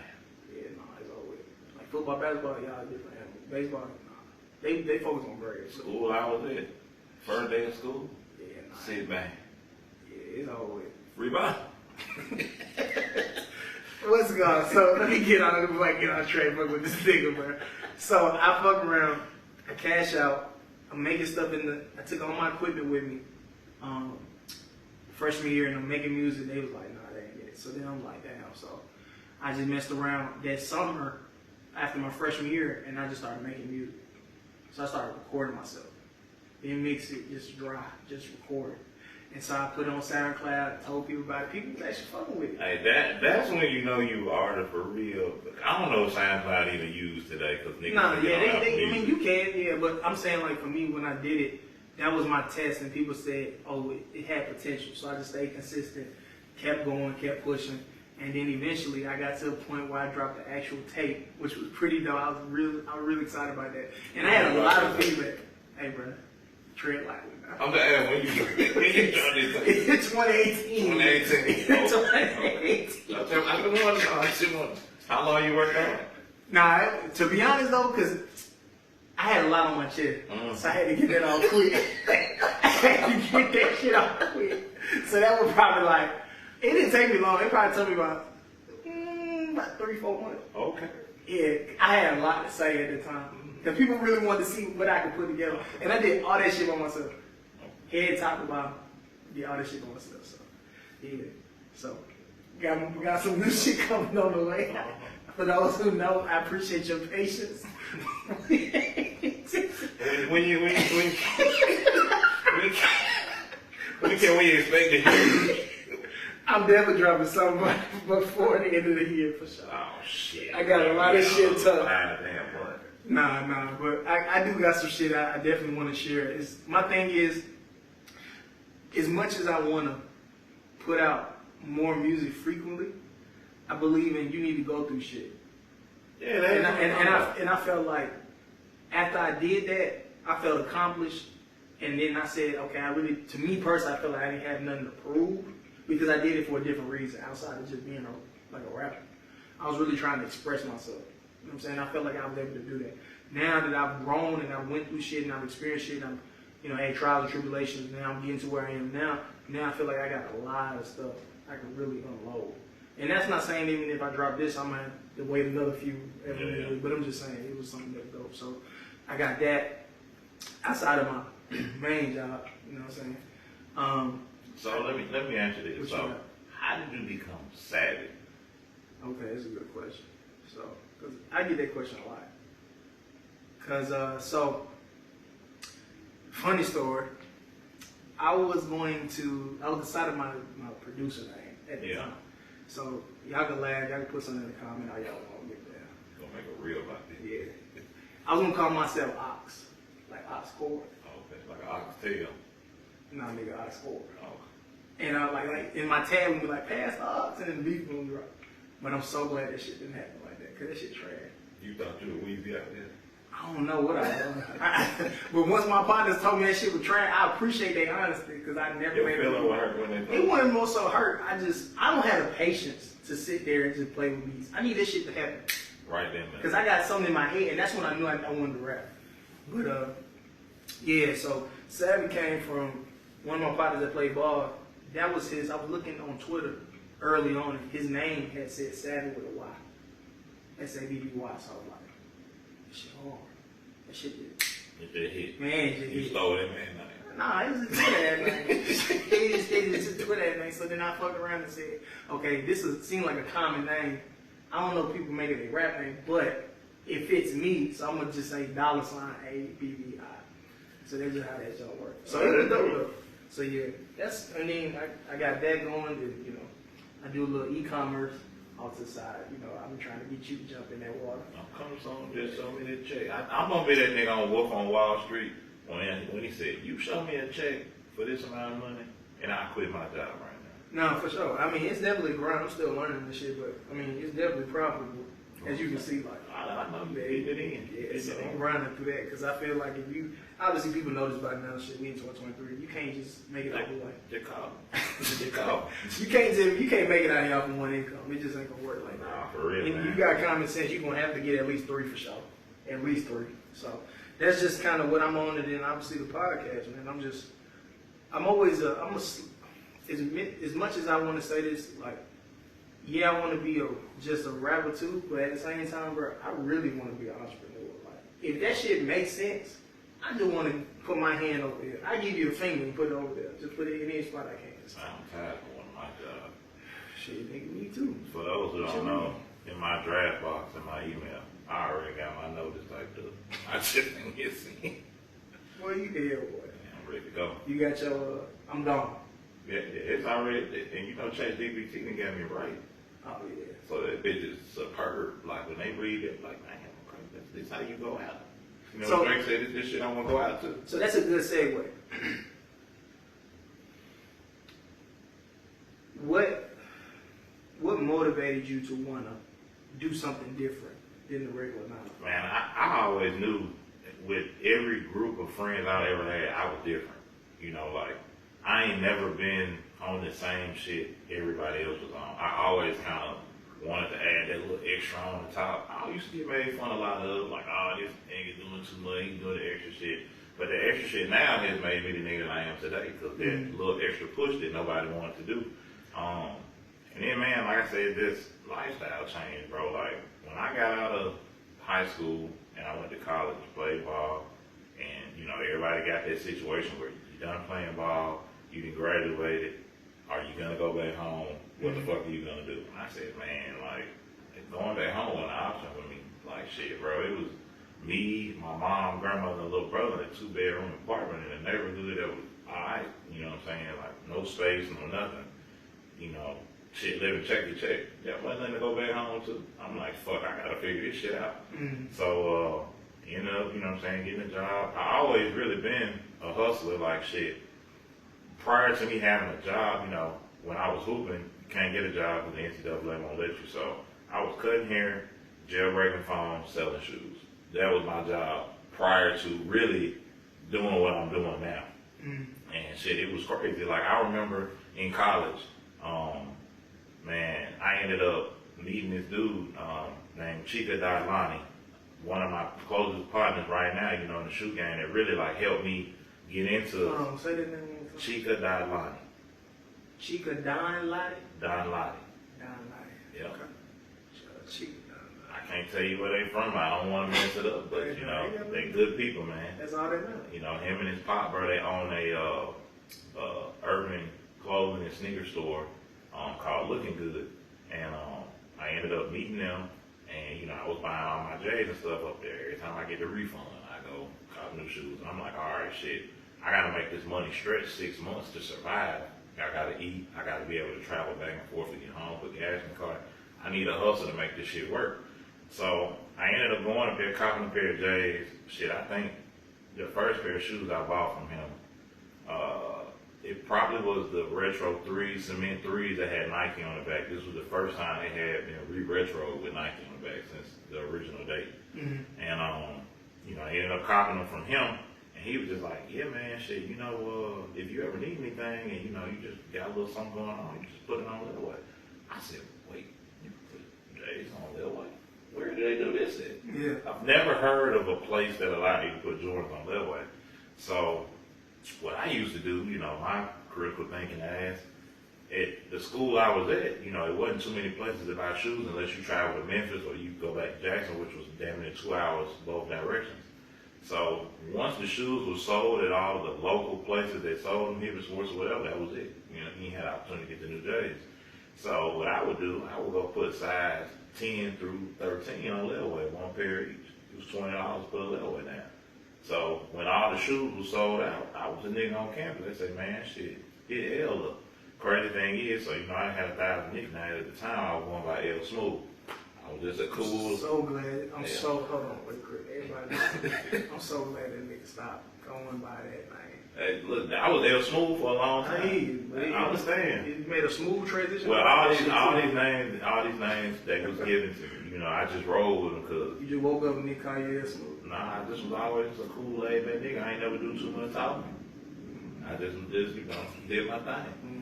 Yeah, no, it's always like football, basketball, y'all different animals. Baseball, nah. They focus on grades. So. School I was at. First day of school. Yeah, nah. Sit back. Yeah, it's always. Rebound. What's going? So let me get on before I get on trademark with this nigga, bro. So I fuck around, I cash out, I'm making stuff I took all my equipment with me. Freshman year, and I'm making music. They was like, nah, that ain't it. So then I'm like, damn. So I just messed around that summer after my freshman year, and I just started making music. So I started recording myself. Then mix it, just dry, just record it. And so I put it on SoundCloud, told people about it. People was actually fucking with it. Hey, that's when you know you are for real. I don't know if SoundCloud even used today because niggas. No, yeah, I mean you can, yeah, but I'm saying like for me when I did it, that was my test, and people said, oh, it had potential. So I just stayed consistent, kept going, kept pushing, and then eventually I got to a point where I dropped the actual tape, which was pretty dope. I was really excited about that, and I had a lot of feedback. Hey, bro, tread lightly. I'm the ass when you dropped this. It's 2018. 2018. It's 2018. I don't want to. How long you worked on it? Nah, to be honest though, because I had a lot on my chest, so I had to get that off quick. I had to get that shit off quick. So that was probably like, it didn't take me long. It probably took me about 3-4 months. Okay. Yeah, I had a lot to say at the time. Because people really wanted to see what I could put together. And I did all that shit by myself. Head, top, and bottom. Did all that shit by myself. So, yeah. So, got some new shit coming on the way. For those who know, I appreciate your patience. When can we expect to hear? I'm definitely dropping something before the end of the year for sure. Oh shit! I got a lot of shit to. Nah, but I do got some shit I definitely want to share. My thing is, as much as I want to put out more music frequently, I believe in you need to go through shit. Yeah, and I felt like after I did that, I felt accomplished. And then I said, okay, to me personally, I felt like I didn't have nothing to prove because I did it for a different reason outside of just being a rapper. I was really trying to express myself. You know what I'm saying? I felt like I was able to do that. Now that I've grown and I've went through shit and I've experienced shit and I've, had trials and tribulations, now I'm getting to where I am now. Now I feel like I got a lot of stuff I can really unload. And that's not saying even if I drop this, I might have to wait another few every year. But I'm just saying it was something that dope. So I got that outside of my main job. You know what I'm saying? So let me answer this. So how did you become savvy? Okay, that's a good question. So, cause I get that question a lot. So funny story. I was deciding my producer name at the time. So y'all can laugh, y'all can put something in the comment how y'all want to get there. Gonna make it real about this. Yeah. I was gonna call myself Ox. Like Ox Cord. Okay, like an oxtail. Nah, nigga, Ox Cord. Oh. And I like in my tab would be like, pass the Ox, and then the beef would drop. But I'm so glad that shit didn't happen like that, cause that shit trash. You thought you were Weezy out there? I don't know what I done. But once my partners told me that shit was trash, I appreciate their honesty, cause I never made feeling hurt when they it wasn't more so hurt. I don't have the patience to sit there and just play with beats. I need this shit to happen. Right then, man. Cause I got something in my head, and that's when I knew I wanted to rap. But yeah, so Savvy came from one of my partners that played ball. That was his. I was looking on Twitter early on. His name had said Savvy with a Y. S-A-V-V-Y. So I was like, that shit hard. That shit did. It just hit. Man, it just you hit. stole that man name. Nah, it was a Twitter ad name. It's a Twitter ad name. So then I fucked around and said, okay, this seemed like a common name. I don't know if people make it a rap name, but it fits me. So I'm gonna just say $ABBI. So that's just how that joke works. So it was dope though. So yeah, and then I got that going, and I do a little e-commerce off to the side. I'm trying to get you to jump in that water. Come on, just show me that check. I'm gonna be that nigga on Wolf on Wall Street when he said, "You show me a check for this amount of money, and I quit my job right now." No, for sure. I mean, it's definitely grind. I'm still learning this shit, but I mean, it's definitely profitable. As you can see, like I know you getting it in. Yeah, so I'm grinding through that because I feel like if you obviously people know this by now. Shit, we in 2023. You can't just make it out the way. Just call. You can't make it out here off of one income. It just ain't gonna work like that. Nah, for real, and man. you got common sense. You're gonna have to get at least 3 for sure. At least 3. So that's just kind of what I'm on, and then obviously the podcast, man. I'm always as much as I want to say this, like. Yeah, I want to be just a rapper too, but at the same time, bro, I really want to be an entrepreneur. Like, if that shit makes sense, I just want to put my hand over there. I give you a finger and put it over there. Just put it in any spot I can. I'm tired of one of my jobs. Shit, nigga, me too. For those who don't know, in my draft box in my email, I already got my notice typed up. I just didn't get seen. Boy, you there, boy. I'm ready to go. You got your, I'm gone. Yeah, it's already, and ChatGPT done got me right. Oh, yeah. So that bitch is superb. Like, when they read it, like, man, this how you go out. So, Drake said this shit I want to go out too. So that's a good segue. What motivated you to want to do something different than the regular 9 to 5? Man, I always knew with every group of friends I ever had, I was different. Like, I ain't never been on the same shit everybody else was on. I always kind of wanted to add that little extra on the top. I used to get made fun a lot of, like, oh, this nigga doing too much, he doing the extra shit. But the extra shit now has made me the nigga that I am today, because that little extra push that nobody wanted to do. And then, man, like I said, this lifestyle change, bro. Like, when I got out of high school and I went to college to play ball, and, everybody got that situation where you done playing ball, you done graduated, are you gonna go back home? What the fuck are you gonna do? And I said, man, like, going back home wasn't an option for me. Like, shit, bro, it was me, my mom, grandmother, and little brother in a 2-bedroom apartment in a neighborhood that was alright, you know what I'm saying? Like, no space, no nothing. Shit, living check to check. That wasn't nothing to go back home to. I'm like, fuck, I gotta figure this shit out. So, ended up, you know what I'm saying, getting a job. I always really been a hustler, like, shit. Prior to me having a job, when I was hooping, you can't get a job because the NCAA won't let you. So I was cutting hair, jailbreaking phones, selling shoes. That was my job prior to really doing what I'm doing now. And shit, it was crazy. Like, I remember in college, man, I ended up meeting this dude named Chica Dailani, one of my closest partners right now, you know, in the shoe game, that really like helped me get into Say that name. Chica Dailani. Chica Dailani? Dailani. Dailani. Yeah. Okay. Chica Dailani. I can't tell you where they from. I don't want to mess it up, but you know, they good people, man. That's all they know. You know, him and his pop, bro, they own a urban clothing and sneaker store called Looking Good, and I ended up meeting them, and you know, I was buying all my J's and stuff up there. Every time I get the refund, I go cop new shoes, and I'm like, all right, shit, I gotta make this money stretch 6 months to survive. I gotta eat. I gotta be able to travel back and forth to get home, put gas in the car. I need a hustle to make this shit work. So I ended up going up there, copping a pair of J's. Shit, I think the first pair of shoes I bought from him, it probably was the Retro 3, Cement 3s that had Nike on the back. This was the first time they had been re-retro with Nike on the back since the original date. And, you know, I ended up copying them from him. And he was just like, yeah, man, shit, you know, if you ever need anything and, you know, you just got a little something going on, you just put it on Lil Way. I said, wait, you put J's on Lil Way? Where do they do this at? Yeah. I've never heard of a place that allowed you to put Jordans on Lil Way. So what I used to do, you know, my critical thinking ass, at the school I was at, you know, it wasn't too many places to buy shoes unless you travel to Memphis or you go back to Jackson, which was damn near 2 hours both directions. So once the shoes were sold at all the local places that sold them, Hibbert Sports or whatever, that was it. You know, you had an opportunity to get the new J's. So what I would do, I would go put size 10 through 13 on Lil Way, one pair each. It was $20 to put a Lil Way down. So when all the shoes were sold out, I was a nigga on campus. They say, man, shit, hit L up. Crazy thing is, so you know, I had 1,000 nicknames at the time. I was going by L Smooth. I was just a cool. So glad. I'm so hold on, wait, quick. Everybody, I'm so glad that nigga stopped going by that name. Hey, look, I was L Smooth for a long time. I understand. You made a smooth transition. Well, all these names that was given to me, you know, I just rolled with them because. You just woke up and they call you L Smooth. Nah, this was always a cool laid back nigga. I ain't never do too much talking. I just you know, did my thing.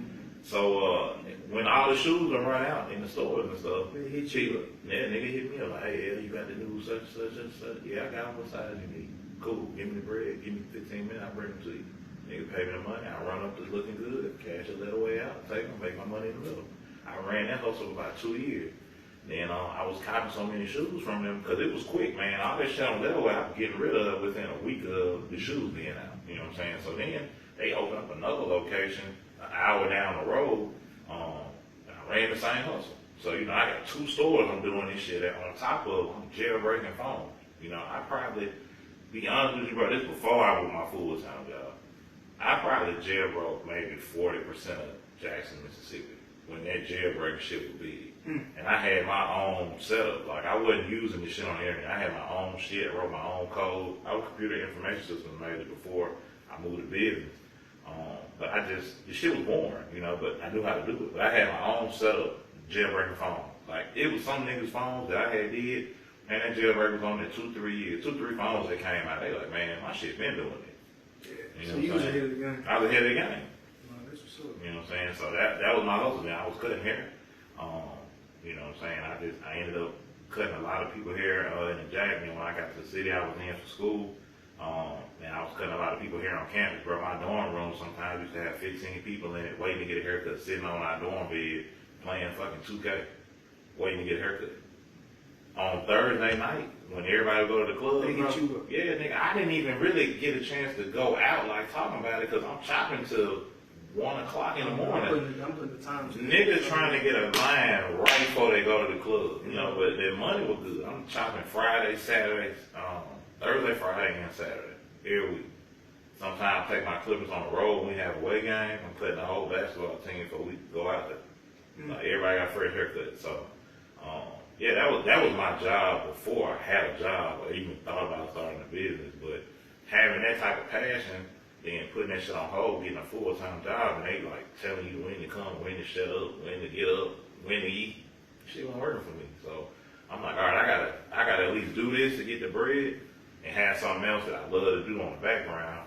So when all the shoes are run out in the stores and stuff, They hit cheaper. Yeah, nigga hit me up like, hey, L, you got the new such and such and such. Yeah, I got them. What size you need? Cool. Give me the bread. Give me 15 minutes. I'll bring them to you. Nigga pay me the money. I run up to Looking Good, cash a little way out, take them, make my money in the middle. I ran that hustle for about 2 years. Then I was copying so many shoes from them because it was quick, man. All that shit on that way I was getting rid of within a week of the shoes being out. You know what I'm saying? So then they opened up another location an hour down the road. I ran the same hustle. So, you know, I got 2 stores I'm doing this shit at on top of jailbreaking phones. You know, I probably, be honest with you, bro, this before I was my full-time job. I probably jailbroke maybe 40% of Jackson, Mississippi when that jailbreaking shit was big. And I had my own setup. Like, I wasn't using this shit on the internet. I had my own shit, wrote my own code. I was a computer information systems major before I moved to business. But the shit was boring, you know, but I knew how to do it. But I had my own setup, jailbreaking phone. Like, it was some niggas' phones that I had did, and that jailbreak was on there 2-3 years. 2-3 phones that came out, they like, man, my shit been doing it. Yeah. You So know you what was I'm ahead saying? of the game. I was ahead of the game. That's what's up. You know what I'm saying? So that was my hustle, man. I was cutting hair. You know what I'm saying? I ended up cutting a lot of people hair in the Jack. You know, when I got to the city I was in for school, man, I was cutting a lot of people hair on campus, bro. My dorm room sometimes used to have 15 people in it waiting to get a haircut, sitting on our dorm bed playing fucking 2K, waiting to get a haircut. On Thursday night, when everybody would go to the club, They bro, hit you up. yeah, nigga, I didn't even really get a chance to go out like talking about it because I'm chopping till 1 o'clock in the morning. I'm putting the time. Niggas trying to get a line right before they go to the club, you know, but their money was good. I'm chopping Friday, Saturday, Thursday, Friday, and Saturday, every week. Sometimes I take my clippers on the road when we have away game. I'm cutting the whole basketball team for a week to go out there. Like, everybody got fresh haircut. So, yeah, that was my job before I had a job or even thought about starting a business. But having that type of passion, then putting that shit on hold, getting a full-time job, and they like telling you when to come, when to shut up, when to get up, when to eat. Shit wasn't working for me. So I'm like, all right, I gotta at least do this to get the bread and have something else that I love to do on the background.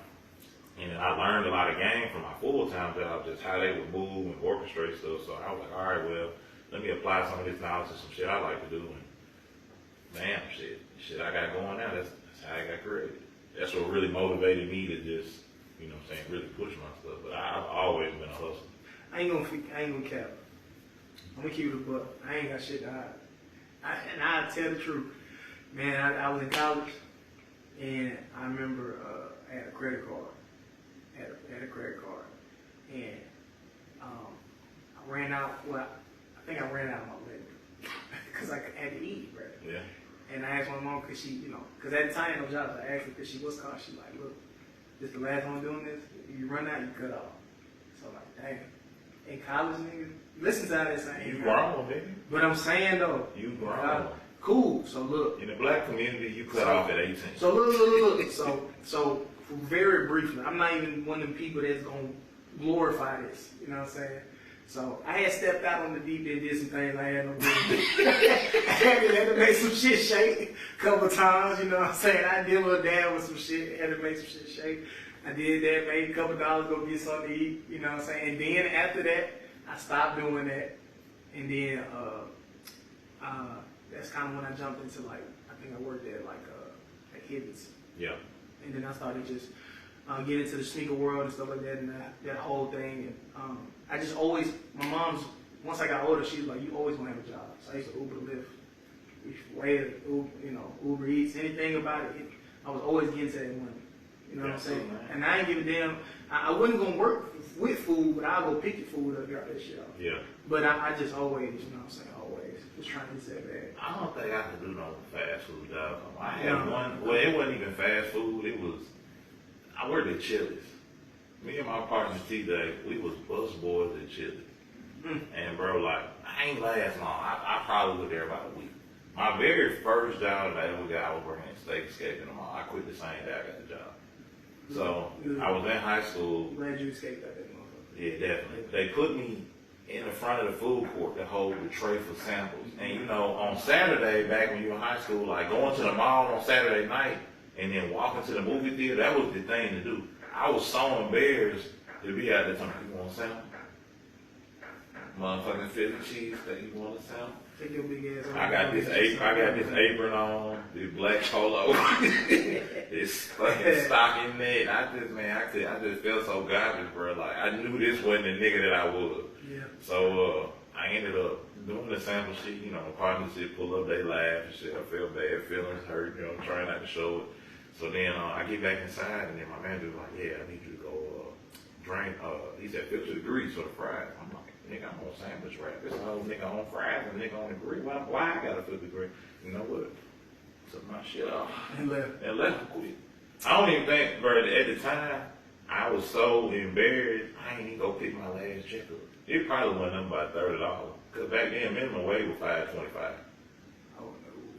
And then I learned a lot of game from my full-time job, just how they would move and orchestrate stuff. So I was like, all right, well, let me apply some of this knowledge to some shit I like to do. And damn, shit I got going now, that's how I got created. That's what really motivated me to just, you know what I'm saying, really push my stuff. But I've always been a hustler. I ain't gonna cap. I'm gonna keep it a buck. I ain't got shit to hide. And I'll tell the truth. Man, I was in college, and I remember I had a credit card. Had a credit card. And I ran out, well, I think I ran out of my limit. Because I had to eat, bro. Yeah. And I asked my mom, because she, you know, because at the time, no jobs, I asked her because she was caught. She like, look, this the last one doing this. If you run out, you cut off. So I'm like, damn. In college, nigga, listen to how they say. You grown, nigga. But I'm saying, though. You grown. Cool. So look. In the black community, you cut off at 18. So look. So very briefly, I'm not even one of them people that's going to glorify this. You know what I'm saying? So I had stepped out on the deep end, did some things I had no business. I had to make some shit shake a couple times, you know what I'm saying? I did a little dab with some shit, had to make some shit shake. I did that, made a couple dollars, go get something to eat, you know what I'm saying? And then after that, I stopped doing that. And then that's kind of when I jumped into like, I think I worked at Hibbets. Yeah. And then I started just get into the sneaker world and stuff like that, and that whole thing. And I just always, my mom's, once I got older, she was like, you always want to have a job. So I used to Uber Lyft, Uber Eats, anything about it. I was always getting to that money. You know what I'm saying? Man. And I ain't give a damn. I wasn't going to work with food, but I'll go pick your food up, drop that shit off. Yeah. But I just always, you know what I'm saying, always just trying to get that bag. I don't think I could do no fast food job. I had one, well, it wasn't even fast food. It was, I worked at Chili's. Me and my partner T-Day, we was bus boys at Chili's. And bro, like, I ain't last long. I probably was there about a week. My very first job that I ever got, I was working at Steak Escape in the mall. I quit the same day I got the job. So I was in high school. Glad you escaped out that motherfucker. Yeah, definitely. They put me in the front of the food court to hold the tray for samples. And you know, on Saturday, back when you were in high school, like going to the mall on Saturday night and then walking to the movie theater, that was the thing to do. I was so embarrassed to be out there telling people, you want a sample? Motherfucking Philly cheese that you want a sample? Take your big ass. I got this apron on, this black polo, this fucking stocking net. I just felt so garbage, bro. Like I knew this wasn't the nigga that I was. Yeah. So I ended up doing the sample shit. You know, partnership, pull up, they laugh and shit. I felt bad, feelings hurt. You know, I'm trying not to show it. So then I get back inside, and then my manager was like, "Yeah, I need you to go drink." He said, "50 degrees for the fries." I'm like, "Nigga, I'm on sandwich wrap. This whole nigga on fries and nigga on the grill. Why I got a 50 degree?" You know what? Took my shit off And left. and left quick. I don't even think, bro. At the time, I was so embarrassed. I ain't even go pick my last check up. It probably went up about $30. Cause back then, minimum wage was $5.25. Oh no.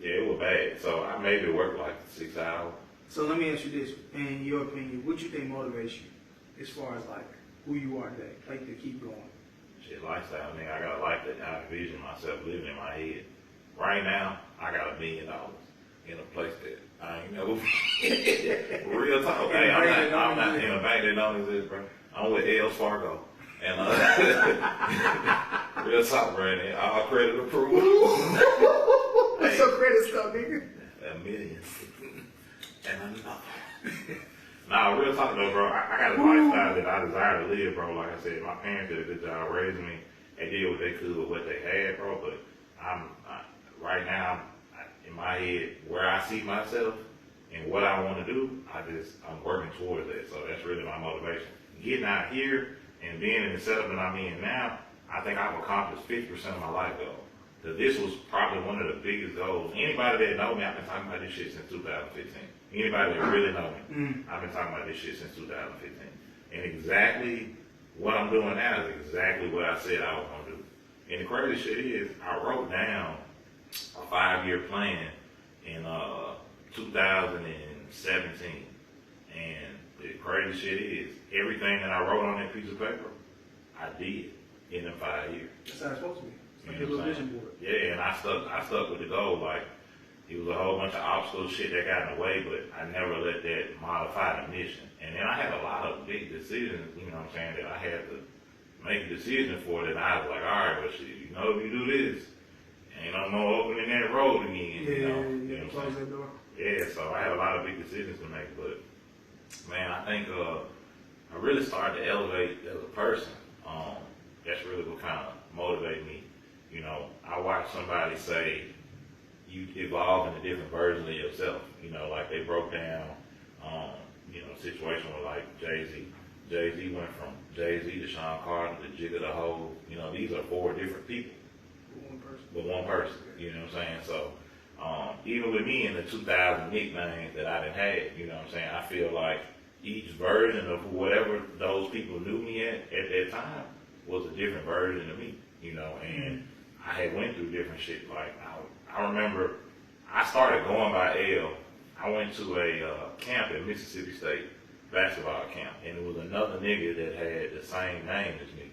Yeah, it was bad. So I maybe worked like 6 hours. So let me ask you this: in your opinion, what you think motivates you, as far as like who you are today, like to keep going? Shit, lifestyle, nigga. I got a life that I envision myself living in my head. Right now, I got $1 million in a place that I ain't never been. Real talk. Hey, I'm not in a bank that don't exist, bro. I'm with Wells Fargo. And real talk, bro. And all credit approved. What's your credit stuff, nigga? $1 million. And I'm not. Nah, real talk though, bro. I got a lifestyle that I desire to live, bro. Like I said, my parents did a good job raising me. They did what they could with what they had, bro. But right now, in my head, where I see myself and what I want to do, I'm working towards that. So that's really my motivation. Getting out here and being in the setup that I'm in now, I think I've accomplished 50% of my life goal. Because this was probably one of the biggest goals. Anybody that know me, I've been talking about this shit since 2015. Anybody that really know me, I've been talking about this shit since 2015. And exactly what I'm doing now is exactly what I said I was going to do. And the crazy shit is, I wrote down a 5-year plan in 2017. And the crazy shit is, everything that I wrote on that piece of paper, I did in them 5 years. That's how it's supposed to be. Like a little vision board. Yeah, and I stuck with the goal. Like, it was a whole bunch of obstacle shit that got in the way, but I never let that modify the mission. And then I had a lot of big decisions, you know what I'm saying, that I had to make a decision for that I was like, all right, well, shit, you know, if you do this, ain't no more opening that road again, you know close that door. Yeah, so I had a lot of big decisions to make, but, man, I think I really started to elevate as a person. That's really what kind of motivated me. You know, I watched somebody say, you evolve into different versions of yourself. You know, like they broke down, you know, a situation with like Jay-Z. Jay-Z went from Jay-Z to Sean Carter to Jigga the Whole. You know, these are 4 different people. With one person. You know what I'm saying? So, even with me in the 2000 nicknames that I done had, you know what I'm saying, I feel like each version of whatever those people knew me at that time was a different version of me, you know, and I had went through different shit. Like, I remember I started going by L. I went to a camp at Mississippi State, basketball camp, and it was another nigga that had the same name as me.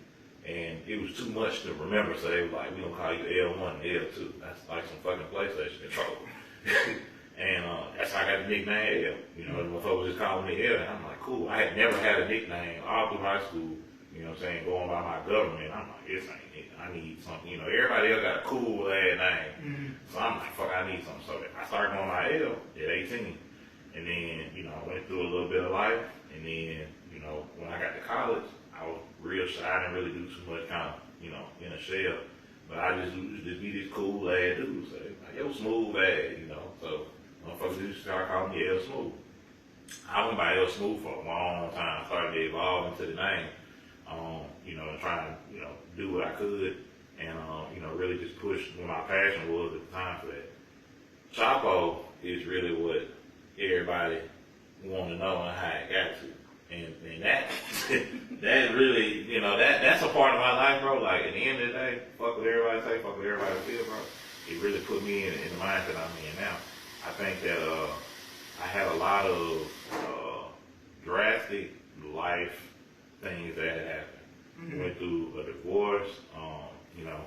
And it was too much to remember, so they were like, we gonna call you L1 and L2. That's like some fucking PlayStation control. And that's how I got the nickname L. You know, the motherfuckers just calling me L, and I'm like, cool. I had never had a nickname all through high school, you know what I'm saying, going by my government. I'm like, this ain't it. I need something, you know, everybody else got a cool ass name. So I'm like, fuck, I need something. So I started going by L at 18. And then, you know, I went through a little bit of life, and then, you know, when I got to college, I was real shy. I didn't really do too much, kind of, you know, in a shell. But I just used to be this cool ass dude. So like, yo, smooth ass, you know. So motherfuckers used to start calling me L Smooth. I went by L Smooth for a long time. Started to evolve into the name, you know, and trying to, you know, do what I could, and you know, really just push what my passion was at the time for that. Chapo is really what everybody want to know and how it got to. And that, that really, you know, that's a part of my life, bro. Like, at the end of the day, fuck what everybody say, fuck what everybody feel, bro. It really put me in the mindset I'm in now. I think that I had a lot of drastic life things that had happened. Went through a divorce, you know,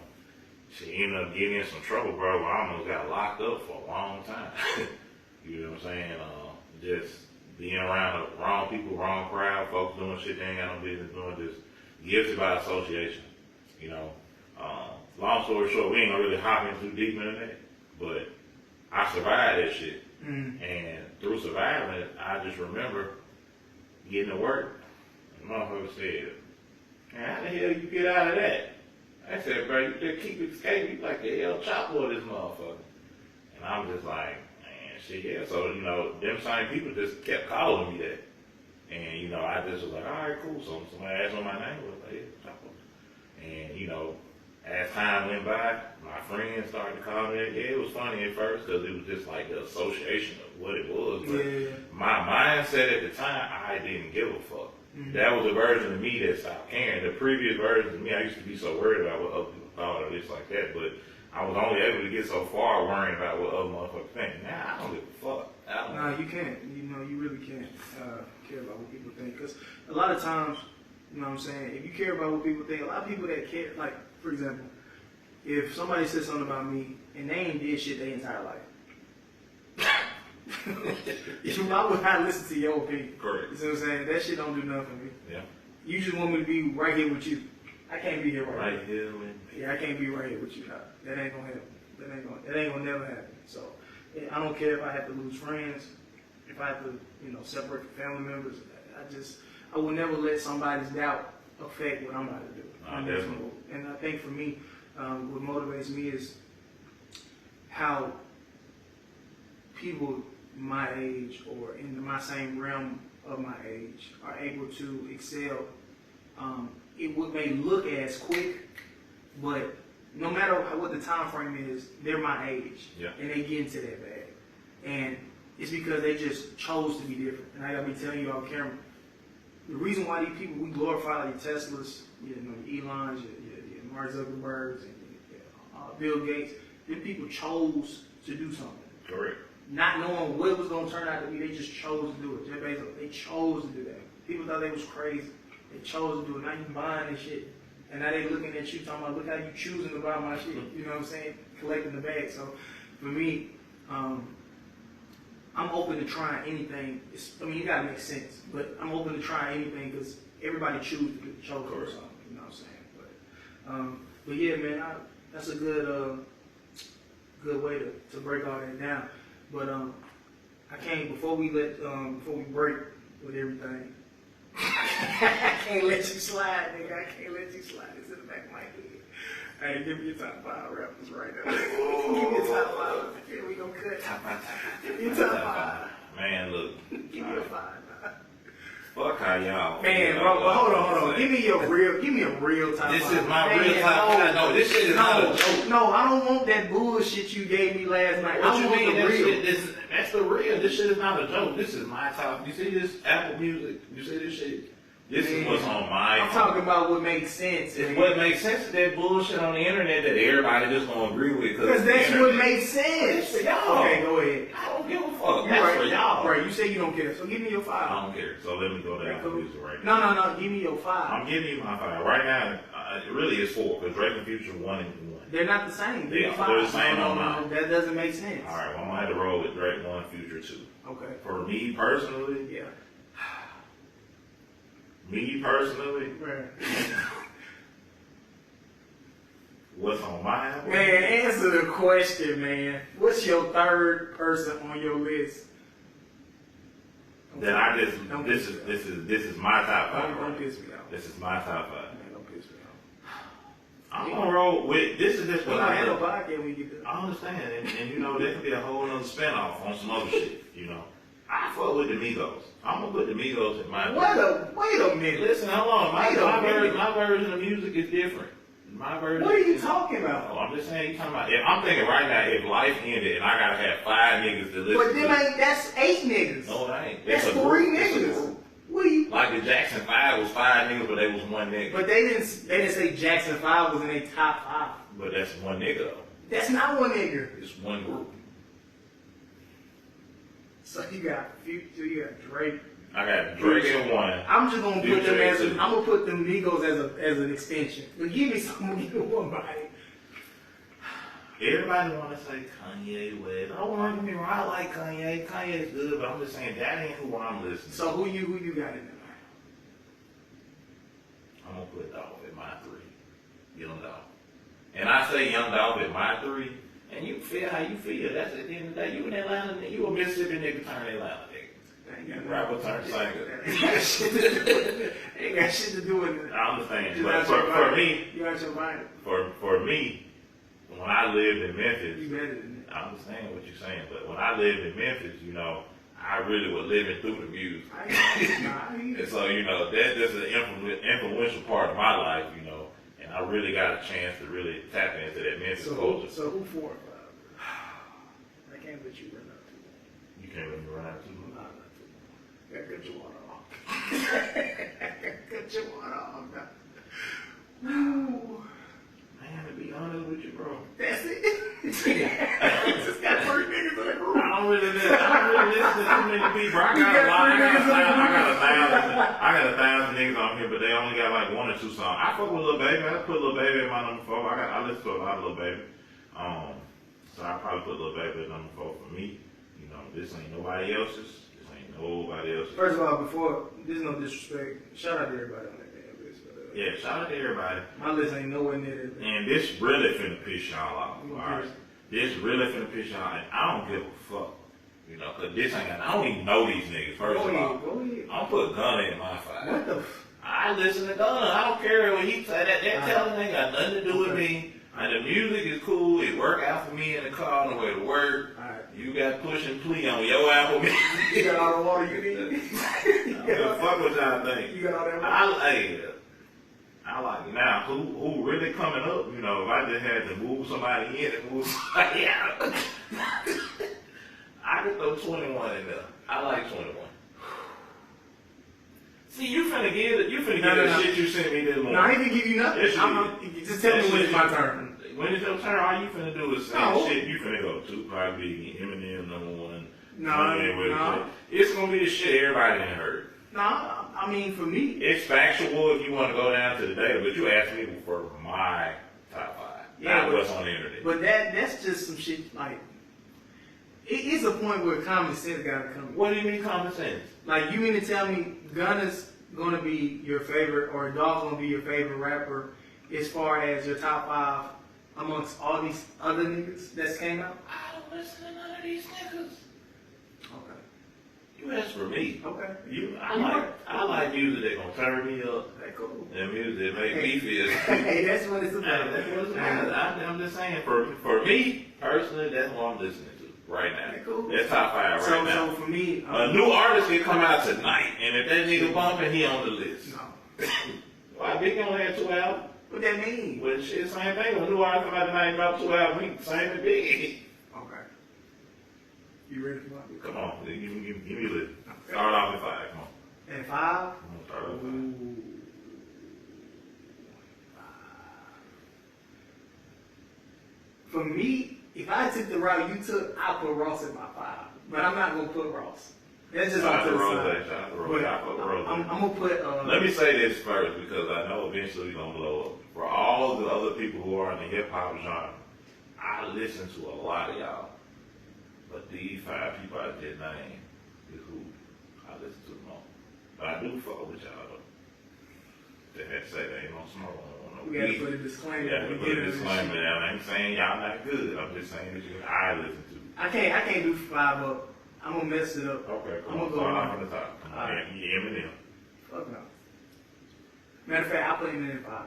she ended up getting in some trouble, bro. I almost got locked up for a long time. You know what I'm saying? Just being around the wrong people, wrong crowd, folks doing shit they ain't got no business doing, just guilty by association. You know, long story short, we ain't gonna really hop in too deep into that, but I survived that shit. And through surviving it, I just remember getting to work. And the motherfucker said, man, how the hell you get out of that? I said, bro, you just keep escaping. You like the El Chapo of this motherfucker. And I'm just like, shit, yeah. So, you know, them same people just kept calling me that. And, you know, I just was like, all right, cool. So somebody asked what my name was, like, yeah, Chapo. And, you know, as time went by, my friends started to call me that. Yeah, it was funny at first because it was just like the association of what it was. But my mindset at the time, I didn't give a fuck. That was a version of me that stopped caring. The previous version of me, I used to be so worried about what other people thought or this like that, but I was only able to get so far worrying about what other motherfuckers think. Now I don't give a fuck. No, you can't. You know, you really can't care about what people think. Because a lot of times, you know what I'm saying, if you care about what people think, a lot of people that care, like, for example, if somebody says something about me and they ain't did shit their entire life, why would I listen to your opinion? Correct. You see what I'm saying? That shit don't do nothing for me. Yeah. You just want me to be right here with you. I can't be here right here with me. Yeah, I can't be right here with you. That ain't gonna happen. That ain't gonna never happen. So I don't care if I have to lose friends, if I have to, you know, separate from family members. I will never let somebody's doubt affect what I'm about to do. And I think for me, what motivates me is how people my age or in my same realm of my age are able to excel. It may look as quick, but no matter what the time frame is, they're my age, and they get into that bag. And it's because they just chose to be different. And I gotta be telling you off camera, the reason why these people, we glorify like Teslas, you know, Elons, your Mark Zuckerbergs, and Bill Gates, them people chose to do something. Correct. Not knowing what it was gonna turn out to be, they just chose to do it. Jeff Bezos, they chose to do that. People thought they was crazy. They chose to do it. Now you buying this shit. And now they looking at you talking about, look how you choosing to buy my shit. You know what I'm saying? Collecting the bag. So for me, I'm open to trying anything. You gotta make sense, but I'm open to trying anything because everybody chooses to get the choke or something. You know what I'm saying? But yeah, man, that's a good way to break all that down. But I can't before we break with everything. I can't let you slide, nigga. I can't let you slide. It's in the back of my head. Hey, give me your top 5 rappers right now. Give me your top 5. Yeah, we gonna cut. Top 5. Give me your top 5. Man, look. Give me your 5. Fuck how y'all. Man, bro, but hold on. Give me a real top 5. This is my real top 5. No, this shit is not a joke. No, I don't want that bullshit you gave me last night. What you mean? The real. That's the real. This shit is not a joke. This is my top. You see this Apple Music? You see this shit? This is what's on my. I'm talking about what makes sense. It's what makes sense is that bullshit on the internet that everybody just gonna agree with. Because that's what makes sense. For y'all. Okay, go ahead. I don't give a fuck. You That's right. for y'all. Right, you say you don't care. So give me your 5. I don't care. So let me go to Apple Music right now. No. Give me your 5. I'm giving you my 5. Right now, it really is 4 because Drake and Future 1 and 1. They're not the same. They're the same on mine. That doesn't make sense. All right, well, I'm gonna have to roll with Drake 1, Future 2. Okay. For me personally, Yeah. Right. What's on my album? Man, answer the question, man. What's your 3rd person on your list? That I just this is my top 5. Don't piss me off. This is my top 5. Man, don't piss me off. I'm gonna roll with this is just what I handle do. podcast when you get there. I understand, and you know there could be a whole other spinoff on some other shit. You know, I fuck with the Migos. I'm gonna put the Migos in my. Wait a minute. Listen, hold on. My version of music is different. My version. What are you talking about? Oh, I'm just saying. You talking about? I'm thinking right now. If life ended and I gotta have 5 niggas to listen. But then that's 8 niggas. No, it ain't. That's 3 niggas. What are you? Like the Jackson 5 was 5 niggas, but they was 1 nigga. But they didn't say Jackson 5 was in their top 5. But that's 1 nigga though. That's not 1 nigga. It's 1 group. So you got Future, you got Drake. I got Drake in 1. I'm just gonna put them as two. I'm gonna put them Migos as an extension. But give me one body. Everybody wanna say Kanye West. I don't get me wrong, I like Kanye. Kanye's good, but I'm just saying that ain't who I'm listening to. So who you got in there? I'm gonna put Dolph at my 3. Young Dolph. And I say Young Dolph at my 3, and you feel how you feel. That's at the end of the day. You in Atlanta, you a Mississippi nigga turn Atlanta nigga. You rapper turn singer. Ain't got shit to do with it. I understand. But for me, you got your mind. For me, when I lived in Memphis, You better than that. I understand what you're saying, but when I lived in Memphis, you know, I really was living through the music. And so, you know, that's just an influential part of my life, you know, and I really got a chance to really tap into that Memphis culture. So who 4 or 5? I can't let you run out too long. You can't let me run out too much. Not too long. Gotta cut your water off. Cut your water off now. Ooh. Man, to be honest with you, bro. That's it. Just got 3 niggas in the group. I don't really listen to too many people. I got 1,000 niggas on here, but they only got like 1 or 2 songs. I fuck with Lil Baby. I put Lil Baby in my number 4. I listen to a lot of Lil Baby. So I probably put Lil Baby at number 4 for me. You know, this ain't nobody else's. First of all, before there's no disrespect, shout out to everybody on that damn list. Yeah, shout out to everybody. My list ain't nowhere near that. And this really finna piss y'all off. Alright. This really finna piss y'all off. And I don't give a fuck. You know, cause this ain't I don't even know these niggas, first of all. Go ahead. I'm put Gunna in my 5. What the I listen to Gunna. I don't care what he say. That telling ain't got nothing to do with me. And the music is cool. It work out for me in the car on the way to work. Right. You got Push and Plea on your album. You got all the water you need. Fuck what y'all think. You got all that water. I like it. Now, who really coming up, you know, if I just had to move somebody in and move somebody out, I could throw 21 in there. I like 21. See, you finna get the shit you sent me this morning. No, I ain't gonna give you nothing. Just tell me when it's my turn. When it's your turn, all you finna do is say shit you finna go to. Probably Eminem number 1. No. It's gonna be the shit everybody done heard. No, I mean, for me, It's factual if you want to go down to the data, but you asked me for my top 5. Not what's on the internet. but that's just some shit. Like, it is a point where common sense gotta come. What do you mean common sense? Like, you mean to tell me Gunna's gonna be your favorite, or Dolph's gonna be your favorite rapper, as far as your top 5 amongst all these other niggas that came out? I don't listen to none of these niggas. Okay. You asked for me. Okay. I like music that gonna turn me up. Okay, cool. And music that make me feel. Hey, that's what it's about. That's what it's about. I'm just saying, for me personally, that's what I'm listening to right now. Okay, cool. That's top 5 right now. So for me, A new artist can come out tonight, and if that nigga bumping, he on the list. no. Why Big only had 2 albums? What that mean? Well, shit, same thing. When a new artist come out tonight and drop 2 albums, same as Big. Okay. You ready for my? Come on, give me a list. Start off at 5. Come on. And 5? Come on, start off at 5. Ooh. For me, if I took the route you took, I'd put Ross in my 5. But I'm not gonna put Ross. That's just Shout out on to the Rose. side. Shout out to Rose. But I fuck with Rose. I'm gonna put. Let me say this first because I know eventually we're gonna blow up. For all the other people who are in the hip hop genre, I listen to a lot of y'all. But these 5 people I just named is who I listen to the most. But I do fuck with y'all though. They had to say there ain't no smoke on no We gotta beat. put a disclaimer. Yeah, at the we put a beginning of this disclaimer shit. down. I ain't saying y'all not good. I'm just saying that you I listen to. I can't do 5 up. I'm gonna mess it up. Okay, I'm come on. gonna go Start on. off from the top. Come on. Alright. Yeah, Eminem. Fuck no. Matter of fact, I put him in 5.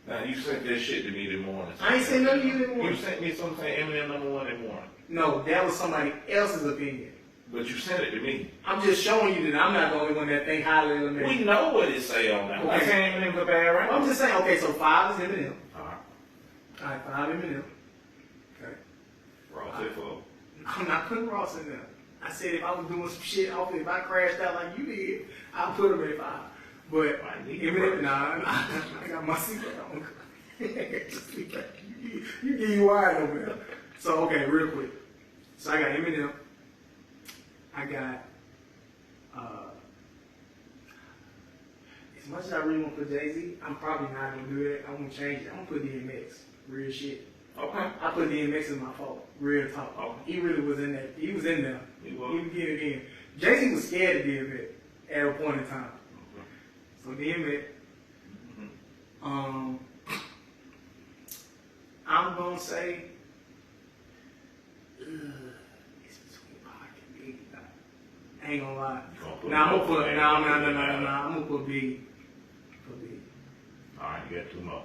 Now, you sent this shit to me this morning. I ain't sent none to you this morning. You sent me something saying Eminem number 1 this morning. No, that was somebody else's opinion. But you sent it to me. I'm just showing you that I'm not the only one that think highly of We Eminem. know what it say on that. I'm not Okay. saying Eminem's a bad rapper. I'm just saying, okay, so 5 is Eminem. Alright. Alright, 5 Eminem. Okay. Ross at 4. I'm not putting Ross in there. I said if I was doing some shit off it, if I crashed out like you did, I'll put him at 5. But I need Eminem, to nah, I got my seatbelt on. You get you wide over there. So okay, real quick. So I got Eminem. I got as much as I really want to put Jay-Z, I'm probably not gonna do that. I'm gonna change it. I'm gonna put DMX. Real shit. Okay. I put DMX in my fault. Real talk. Okay. He really was in there. He was in there. He was. He was getting it in. Jay-Z was scared of DMX at a point in time. So DMX. I'm gonna say it's between Pac and Biggie. I ain't gonna lie. You gonna put Nah, I'm both gonna put of them nah, in nah, there? nah, nah, nah. I'm gonna put Biggie. Put Biggie. Alright, you got 2 more.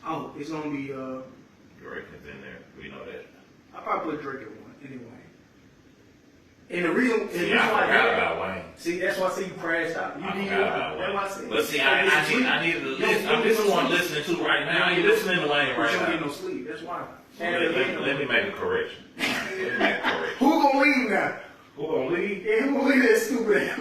Oh, it's gonna be Drake is in there. We know that. I probably put Drake at 1 anyway. And the reason See, I why forgot about Wayne. see, that's why I say you crashed out. You I did. forgot about That's why I Wayne. said. But see, I needed to listen. I'm just the one listening to right now. You listening to Wayne You right don't get now. no sleep. That's why. Let me make a correction. Let me make a correction. Who gonna leave now? Who gonna leave? Yeah, who gonna leave that stupid ass?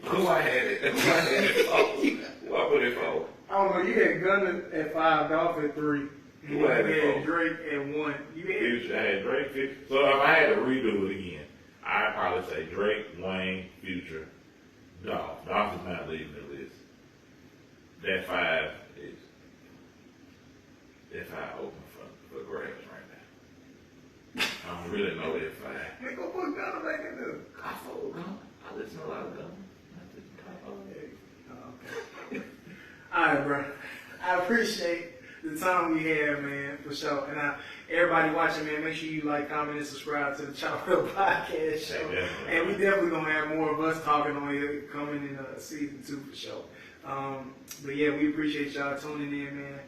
Who I had it? Who I had it for? Who I put it for? I don't know. You had Gunna at 5, Dolph at 3. Who had it You had for? Drake at 1. You had Future, I had Drake, Future. So if I had to redo it again, I'd probably say Drake, Wayne, Future, Dolph. Dolph is not leaving the list. That 5 is open for grabs right now. I don't really know that 5. they gonna put Gunna back in there. I fold Gun. I listen to a lot of Gun. Okay. Alright, bro. I appreciate the time we had, man, for sure. And everybody watching, man, make sure you like, comment, and subscribe to the Chapo Podcast show. Yeah, and we definitely gonna have more of us talking on here coming in season 2 for sure. But yeah, we appreciate y'all tuning in, man.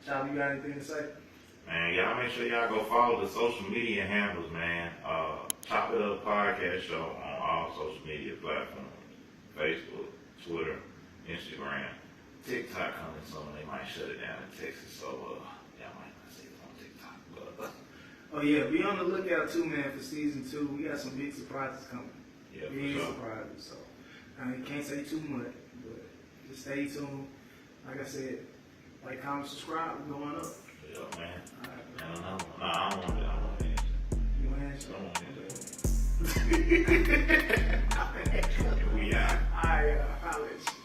Chapo, you got anything to say? Man, y'all make sure y'all go follow the social media handles, man. Chop It Up Podcast Show on all social media platforms. Facebook, Twitter, Instagram. TikTok coming soon. They might shut it down in Texas, so y'all might not see it on TikTok. But Oh yeah, be on the lookout too, man, for season 2. We got some big surprises coming. yeah, Big for sure. surprises. So I can't say too much, but just stay tuned. Like I said, like, comment, subscribe. We're going up. Yeah, man. All right, I don't know. Nah, I don't want to. I don't want to answer. you want to answer? I don't want to answer. We out. I'll let you.